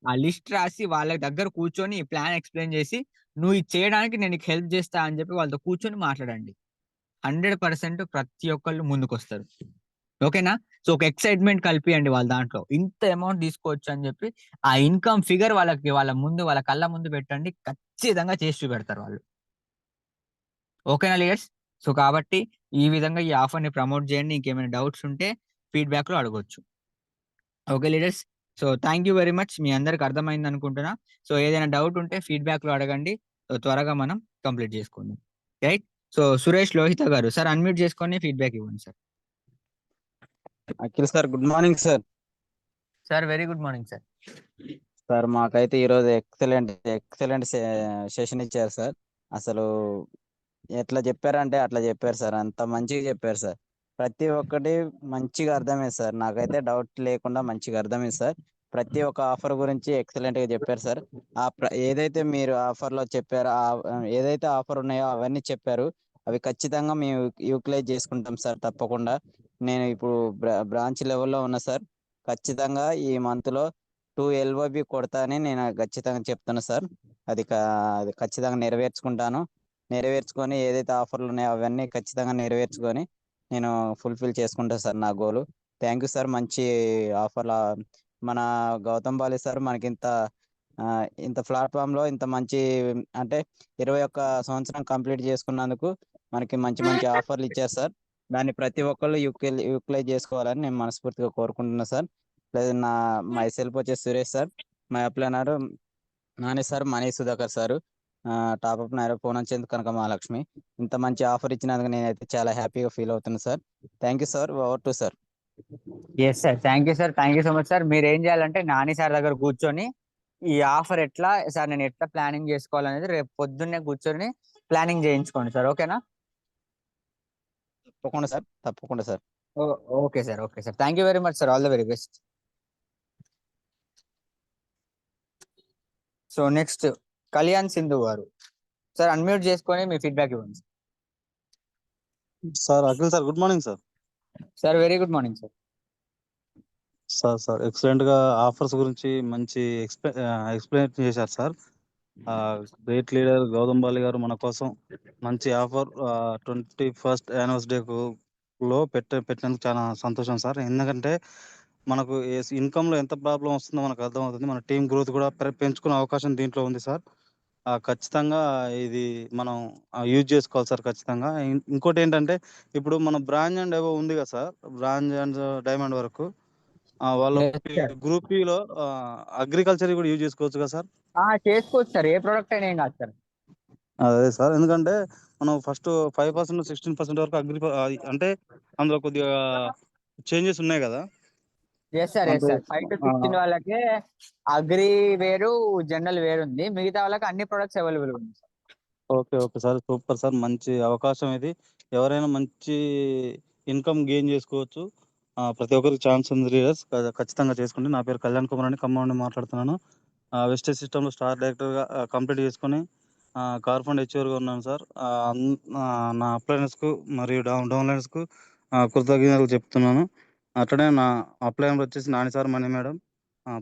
Speaker 1: ఆ లిస్ట్ రాసి వాళ్ళ దగ్గర కూర్చొని ప్లాన్ ఎక్స్‌ప్లెయిన్ చేసి, "నువ్వు ఇది చేయడానికి నేను నీకు హెల్ప్ చేస్తా" అని చెప్పి వాళ్ళతో కూర్చొని మాట్లాడండి. 100% ప్రతి ఒక్కళ్ళు ముందుకొస్తారు. ఓకేనా? సో, ఒక ఎక్సైట్‌మెంట్ కల్పియండి వాళ్ళ దాంట్లో. ఇంత అమౌంట్ తీసుకోవచ్చు అని జెప్పి, ఆ ఇన్‌కమ్ ఫిగర్ వాళ్ళ కళ్ళ ముందు పెట్టండి. ఖచ్చితంగా చేసి చూపెడతారు వాళ్ళు. ఓకేనా లీడర్స్? సో, కాబట్టి ఈ విధంగా ఈ ఆఫర్‌ని ప్రమోట్ చేయండి. ఇంకేమైనా డౌట్స్ ఉంటే ఫీడ్‌బ్యాక్‌లో అడగొచ్చు. Okay leaders. So, thank you very much. మీ అందరికి అర్థమైందనుకుంటున్నా. సో, ఏదైనా డౌట్ ఉంటే ఫీడ్‌బ్యాక్‌లో అడగండి. సో, త్వరగా మనం కంప్లీట్ చేసుకుందాం. రైట్? సో, సురేష్ లోహిత గారు సార్ అన్‌మ్యూట్ చేసుకొని ఫీడ్‌బ్యాక్ ఇవ్వండి sir.
Speaker 2: Akhil sir, good morning sir.
Speaker 1: Sir very good morning sir.
Speaker 2: Sir మాకైతే ఈరోజు ఎక్సలెంట్ సెషన్ ఇచ్చారు సార్. అసలు ఎట్లా చెప్పారంటే అట్లా చెప్పారు సార్. అంత మంచిగా చెప్పారు సార్. ప్రతి ఒక్కటి మంచిగా అర్థమైంది సార్. నాకైతే డౌట్ లేకుండా మంచిగా అర్థమైంది సార్. ప్రతి ఒక్క ఆఫర్ గురించి ఎక్సలెంట్ గా చెప్పారు సార్. ఏదైతే మీరు ఆఫర్ లో చెప్పారో ఏదైతే ఆఫర్ ఉన్నాయో అవన్నీ చెప్పారు. అవి ఖచ్చితంగా మేము యూటిలైజ్ చేసుకుంటాం సార్ తప్పకుండా. నేను ఇప్పుడు బ్రాంచ్ లెవెల్లో ఉన్నా సార్. ఖచ్చితంగా ఈ మంత్ లో 2 LOB కొడతా అని నేను ఖచ్చితంగా చెప్తున్నా సార్. అది ఖచ్చితంగా నెరవేర్చుకుంటాను. నెరవేర్చుకొని ఏదైతే ఆఫర్లు ఉన్నాయో అవన్నీ ఖచ్చితంగా నెరవేర్చుకొని నేను ఫుల్ఫిల్ చేసుకుంటా సార్ నా గోలు. Thank you sir. మంచి ఆఫర్ల మన గౌతమ్ బాలి సార్ మనకి ఇంత ప్లాట్ఫామ్లో ఇంత మంచి అంటే 21 సంవత్సరం కంప్లీట్ చేసుకున్నందుకు మనకి మంచి మంచి ఆఫర్లు ఇచ్చారు సార్. దాన్ని ప్రతి ఒక్కళ్ళు యూటిలైజ్ చేసుకోవాలని నేను మనస్ఫూర్తిగా కోరుకుంటున్నా సార్. లేదు మై సెల్ఫ్ వచ్చేసి Suresh sir. My upliner Nani sir, Mani Sudhakar sir, టాప్అప్ నాయర్, పూనంచెంద్, కనక మహాలక్ష్మి. ఇంత మంచి ఆఫర్ ఇచ్చినందుకు నేనైతే చాలా హ్యాపీగా ఫీల్ అవుతున్నాను sir. Thank you sir. Over to sir.
Speaker 1: Yes sir, thank you sir, thank you so much sir. మీరు ఏం చేయాలంటే నాని సార్ దగ్గర కూర్చొని ఈ ఆఫర్ ఎట్లా సార్, నేను ఎట్లా ప్లానింగ్ చేసుకోవాలనేది రేపు పొద్దున్నే కూర్చొని ప్లానింగ్ చేయించుకోండి సార్. ఓకేనా?
Speaker 2: తప్పకుండా సార్, తప్పకుండా sir.
Speaker 1: Okay sir, okay sir. Thank you very much sir. All the very best. So next Kalyan Sindhu garu. Sir unmute చేసుకొని మీ ఫీడ్బ్యాక్ ఇవ్వండి.
Speaker 3: Sir Akhil sir, good morning sir.
Speaker 1: Sir very good morning sir.
Speaker 3: Sir excellent గా ఆఫర్స్ గురించి మంచి ఎక్స్ప్లెయిన్ చేశారు sir. Great leader Gautam Bali garu మన కోసం మంచి ఆఫర్ 21st యానివర్సరీ లో పెట్టినందుకు చాలా సంతోషం సార్. ఎందుకంటే మనకు ఇన్కమ్ లో ఎంత ప్రాబ్లం వస్తుందో మనకు అర్థమవుతుంది. మన టీం గ్రోత్ కూడా పెంచుకునే అవకాశం దీంట్లో ఉంది సార్. ఖచ్చితంగా ఇది మనం యూజ్ చేసుకోవాలి సార్ ఖచ్చితంగా. ఇంకోటి ఏంటంటే ఇప్పుడు మన బ్రాంజ్ అండ్ అబోవ్ ఉంది కదా సార్, బ్రాంజ్ అండ్ డైమండ్ వరకు వాళ్ళ గ్రూప్ లో అగ్రికల్చర్ కూడా యూజ్ చేసుకోవచ్చు కదా సార్?
Speaker 1: చేసుకోవచ్చు సార్, ఏ ప్రోడక్ట్ అయినా ఏం కాదు సార్.
Speaker 3: అదే సార్, ఎందుకంటే మనం ఫస్ట్ 5% 16% వరకు అంటే అందులో కొద్దిగా చేంజెస్ ఉన్నాయి కదా.
Speaker 1: ఎస్ సార్, ఎస్
Speaker 3: అంటే
Speaker 1: సార్. 5 to 16 వాళ్ళకి అగ్రి వేరు, జనరల్ వేరు ఉంది. మిగతా వాళ్ళకి అన్ని ప్రొడక్ట్స్ అవైలబుల్ ఉంది sir.
Speaker 3: Okay sir, super sir. మంచి అవకాశం ఇది. ఎవరైనా మంచి ఇన్కమ్ గెయిన్ చేసుకోవచ్చు. ప్రతి ఒక్కరికి ఛాన్స్ ఉంది లీడర్స్, ఖచ్చితంగా చేసుకుంటే. నా పేరు కళ్యాణ్ కుమార్ అని ఖమ్మం నుండి మాట్లాడుతున్నాను. వెస్టేజ్ సిస్టంలో స్టార్ డైరెక్టర్గా కంప్లీట్ చేసుకొని కార్ ఫండ్ హెచ్ఓర్గా ఉన్నాను సార్. నా అప్లైనర్స్కు మరియు డౌన్లైనర్స్కు కృతజ్ఞతలు చెప్తున్నాను. అట్లనే నా అప్లైనర్ వచ్చేసి Nani sir, Mani madam,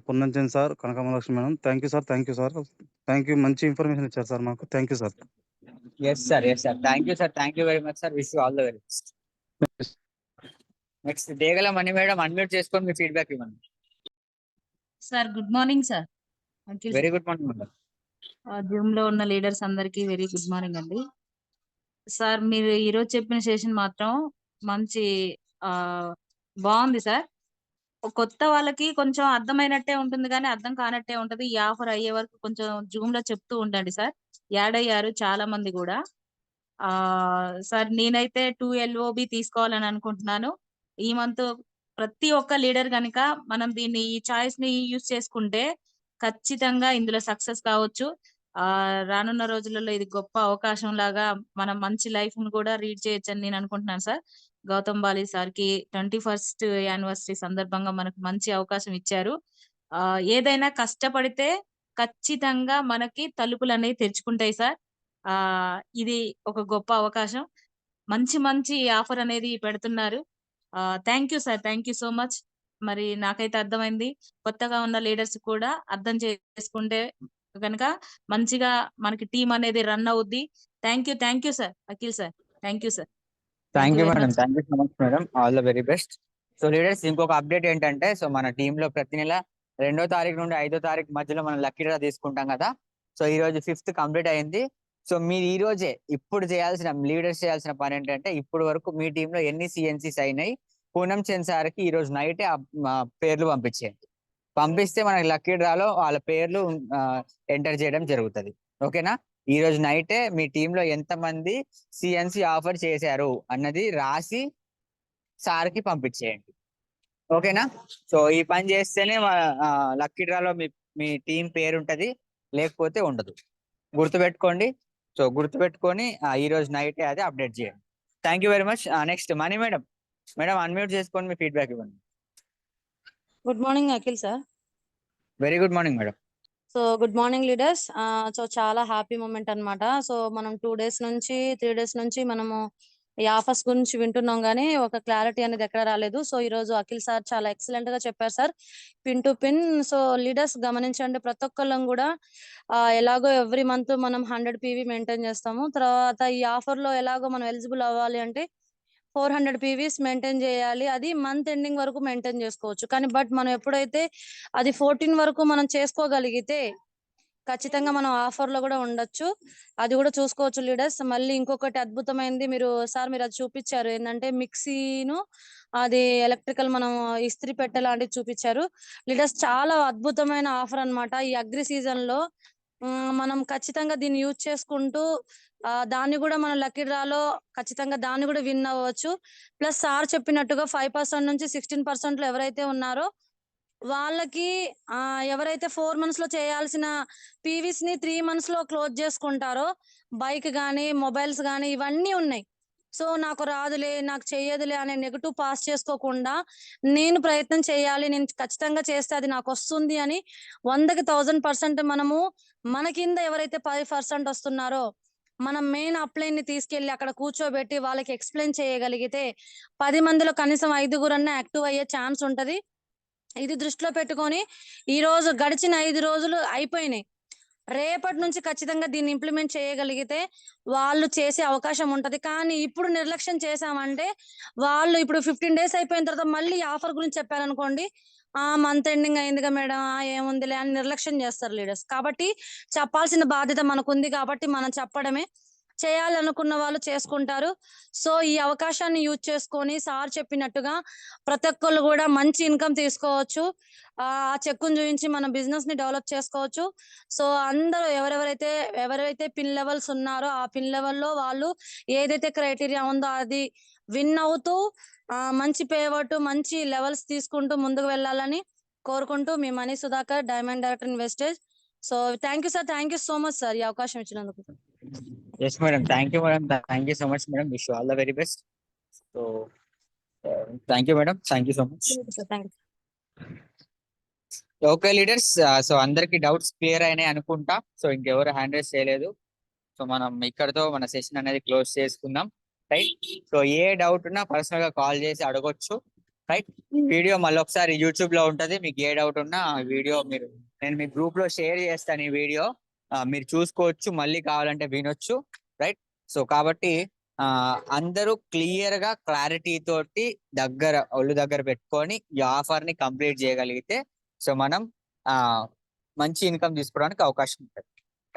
Speaker 3: Punnamchand sir, Kanakamalakshmi madam. Thank you sir, thank you sir, thank you. మంచి ఇన్ఫర్మేషన్ ఇచ్చారు సార్ మాకు. Thank you sir.
Speaker 1: Yes sir, yes sir. Thank you sir, thank you very much sir. Wish you all the very best. Next Degala Mani madam, unmute చేసుకొని మీ ఫీడ్బ్యాక్ ఇవ్వండి.
Speaker 4: Sir good morning sir.
Speaker 1: Very good morning madam.
Speaker 4: Zoom లో ఉన్న లీడర్స్ అందరికి వెరీ గుడ్ మార్నింగ్ అండి. సార్ మీరు ఈరోజు చెప్పిన సెషన్ మాత్రం మంచి ఆ బాగుంది సార్. కొత్త వాళ్ళకి కొంచెం అర్థమైనట్టే ఉంటుంది కానీ అర్థం కానట్టే ఉంటది. ఈ ఆఫర్ అయ్యే వరకు కొంచెం జూమ్ లో చెప్తూ ఉండండి సార్. యాడ్ అయ్యారు చాలా మంది కూడా. సార్ నేనైతే 2 LOB తీసుకోవాలని అనుకుంటున్నాను ఈ మంత్. ప్రతి ఒక్క లీడర్ కనుక మనం ఈ చాయిస్ ని యూజ్ చేసుకుంటే ఖచ్చితంగా ఇందులో సక్సెస్ కావచ్చు. రానున్న రోజులలో ఇది గొప్ప అవకాశం లాగా మనం మంచి లైఫ్ ను కూడా రీడ్ చేయొచ్చు అని నేను అనుకుంటున్నాను సార్. గౌతమ్ బాలి సార్ కి 21st యానివర్సరీ సందర్భంగా మనకు మంచి అవకాశం ఇచ్చారు. ఏదైనా కష్టపడితే ఖచ్చితంగా మనకి తలుపులు అనేవి తెరుచుకుంటాయి సార్. ఇది ఒక గొప్ప అవకాశం. మంచి మంచి ఆఫర్ అనేది పెడుతున్నారు. Thank you sir, thank you so much. మరి నాకైతే అర్థమైంది. కొత్తగా ఉన్న లీడర్స్ కూడా అర్థం చేసుకుంటే కనుక మంచిగా మనకి టీం అనేది రన్ అవుద్ది. Thank you sir Akhil sir. Thank you sir.
Speaker 1: Thank you
Speaker 4: very
Speaker 1: madam,
Speaker 4: much.
Speaker 1: Thank you so much madam. All the very best. So leaders, ఇంకొక అప్డేట్ ఏంటంటే, సో మన టీంలో ప్రతి నెల 2వ తారీఖు నుండి 5వ తారీఖు మధ్యలో మనం లక్కీ డ్రా తీసుకుంటాం కదా. సో ఈ రోజు 5th కంప్లీట్ అయింది. సో మీరు ఈ రోజే ఇప్పుడు చేయాల్సిన, లీడర్స్ చేయాల్సిన పని ఏంటంటే, ఇప్పుడు వరకు మీ టీంలో ఎన్ని CNCs అయినాయి పూనం చంద్ సార్కి ఈ రోజు నైటే పేర్లు పంపించేయండి. పంపిస్తే మనకి లక్కీ డ్రాలో వాళ్ళ పేర్లు ఎంటర్ చేయడం జరుగుతుంది. ఓకేనా? ఈ రోజు నైటే మీ టీంలో ఎంతమంది CNC ఆఫర్ చేశారు అన్నది రాసి సార్కి పంపించేయండి. ఓకేనా? సో ఈ పని చేస్తేనే లక్కీ డ్రాలో మీ టీం పేరు ఉంటది, లేకపోతే ఉండదు. గుర్తుపెట్టుకోండి. సో గుర్తుపెట్టుకొని ఈ రోజు నైట్ అది అప్డేట్ చేయండి. Thank you very much. Next money madam. Madam unmute చేసుకొని మీ ఫీడ్బ్యాక్ ఇవ్వండి.
Speaker 5: Good morning Akhil sir.
Speaker 1: Very good morning madam.
Speaker 5: So good morning leaders. So చాలా హ్యాపీ మూమెంట్ అన్నమాట. సో మనం 2 డేస్ నుంచి 3 డేస్ నుంచి మనము ఈ ఆఫర్స్ గురించి వింటున్నాం కానీ ఒక క్లారిటీ అనేది ఎక్కడ రాలేదు. సో ఈ రోజు అఖిల్ సార్ చాలా ఎక్సలెంట్ గా చెప్పారు sir, pin to pin. So leaders గమనించండి, ప్రతి ఒక్కళ్ళం కూడా ఎలాగో ఎవ్రీ మంత్ మనం 100 PV మెయింటైన్ చేస్తాము. తర్వాత ఈ ఆఫర్ లో ఎలాగో మనం ఎలిజిబుల్ అవ్వాలి అంటే 400 PVs మెయింటైన్ చేయాలి. అది మంత్ ఎండింగ్ వరకు మెయింటైన్ చేసుకోవచ్చు. కానీ బట్ మనం ఎప్పుడైతే అది 14 వరకు మనం చేసుకోగలిగితే ఖచ్చితంగా మనం ఆఫర్ లో కూడా ఉండొచ్చు. అది కూడా చూసుకోవచ్చు లీడర్స్. మళ్ళీ ఇంకొకటి అద్భుతమైనది మీరు అది చూపించారు, ఏంటంటే మిక్సీను అది ఎలక్ట్రికల్ మనం ఇస్త్రీ పెట్టె లాంటిది చూపించారు లీడర్స్. చాలా అద్భుతమైన ఆఫర్ అన్నమాట ఈ అగ్రి సీజన్ లో. మనం ఖచ్చితంగా దీన్ని యూజ్ చేసుకుంటూ దాన్ని కూడా మనం లక్కీ డ్రాలో ఖచ్చితంగా దాన్ని కూడా విన్ అవ్వచ్చు. ప్లస్ సార్ చెప్పినట్టుగా 5% నుంచి 16% లో ఎవరైతే ఉన్నారో వాళ్ళకి ఎవరైతే 4 months లో చేయాల్సిన పీవీస్ ని 3 months లో క్లోజ్ చేసుకుంటారో, బైక్ గానీ మొబైల్స్ గానీ ఇవన్నీ ఉన్నాయి. సో నాకు రాదులే, నాకు చెయ్యదులే అనే నెగటివ్ పాస్ చేసుకోకుండా నేను ప్రయత్నం చేయాలి, నేను ఖచ్చితంగా చేస్తే అది నాకు వస్తుంది అని 100కి 1000% మనము మన కింద ఎవరైతే 5% వస్తున్నారో మనం మెయిన్ అప్లైన్ ని తీసుకెళ్లి అక్కడ కూర్చోబెట్టి వాళ్ళకి ఎక్స్ప్లెయిన్ చేయగలిగితే 10 మందిలో కనీసం 5గురన్నా యాక్టివ్ అయ్యే ఛాన్స్ ఉంటది. ఇది దృష్టిలో పెట్టుకొని ఈ రోజు గడిచిన 5 రోజులు అయిపోయినాయి. రేపటి నుంచి ఖచ్చితంగా దీన్ని ఇంప్లిమెంట్ చేయగలిగితే వాళ్ళు చేసే అవకాశం ఉంటది. కానీ ఇప్పుడు నిర్లక్ష్యం చేశామంటే వాళ్ళు ఇప్పుడు 15 days అయిపోయిన తర్వాత మళ్ళీ ఆఫర్ గురించి చెప్పారనుకోండి, మంత్ ఎండింగ్ అయిందిగా మేడం, ఏముందిలే అని నిర్లక్ష్యం చేస్తారు లీడర్స్. కాబట్టి చెప్పాల్సిన బాధ్యత మనకుంది కాబట్టి మనం చెప్పడమే. చేయాలనుకున్న వాళ్ళు చేసుకుంటారు. సో ఈ అవకాశాన్ని యూజ్ చేసుకొని సార్ చెప్పినట్టుగా ప్రతి ఒక్కళ్ళు కూడా మంచి ఇన్కమ్ తీసుకోవచ్చు. ఆ చెక్కును చూపించి మన బిజినెస్ ని డెవలప్ చేసుకోవచ్చు. సో అందరూ ఎవరైతే పిన్ లెవెల్స్ ఉన్నారో ఆ పిన్ లెవెల్లో వాళ్ళు ఏదైతే క్రైటీరియా ఉందో అది విన్ అవుతూ మంచి పేవట్ మంచి లెవెల్స్ తీసుకుంటూ ముందుకు వెళ్ళాలని కోరుకుంటూ మీ మనీ సుధాకర్, డైమండ్ డైరెక్టర్ ఇన్వెస్టేజ్. So thank you sir, thank you so much sir ఈ అవకాశం ఇచ్చినందుకు.
Speaker 1: Yes madam, thank you madam, thank you so much madam. Wish all the very best. So thank you madam, thank you so much.
Speaker 5: Thank you.
Speaker 1: Okay leaders, so అందరికి డౌట్స్ క్లియర్ అయినాయి అనుకుంటా. సో ఇంకెవరు హ్యాండ్ రైజ్ చేయలేదు. సో మనం ఇక్కడతో మన సెషన్ అనేది క్లోజ్ చేసుకుందాం. రైట్. సో ఏ డౌట్ ఉన్నా పర్సనల్ గా కాల్ చేసి అడగొచ్చు. రైట్. వీడియో మళ్ళీ ఒకసారి యూట్యూబ్ లో ఉంటది. మీకు ఏ డౌట్ ఉన్నా వీడియో నేను మీ గ్రూప్ లో షేర్ చేస్తాను. ఈ వీడియో మీరు చూసుకోవచ్చు, మళ్ళీ కావాలంటే వినొచ్చు. రైట్. సో కాబట్టి అందరూ క్లియర్ గా క్లారిటీ తోటి ఒళ్ళు దగ్గర పెట్టుకొని ఈ ఆఫర్ ని కంప్లీట్ చేయగలిగితే సో మనం మంచి ఇన్కమ్ తీసుకోవడానికి అవకాశం ఉంటుంది.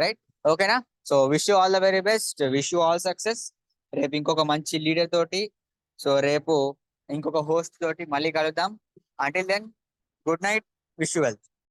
Speaker 1: రైట్. ఓకేనా? So wish you all the very best, wish you all success. రేపు ఇంకొక మంచి లీడర్ తోటి, సో రేపు ఇంకొక హోస్ట్ తోటి మళ్ళీ కలుద్దాం. Until then, good night, wish you wealth.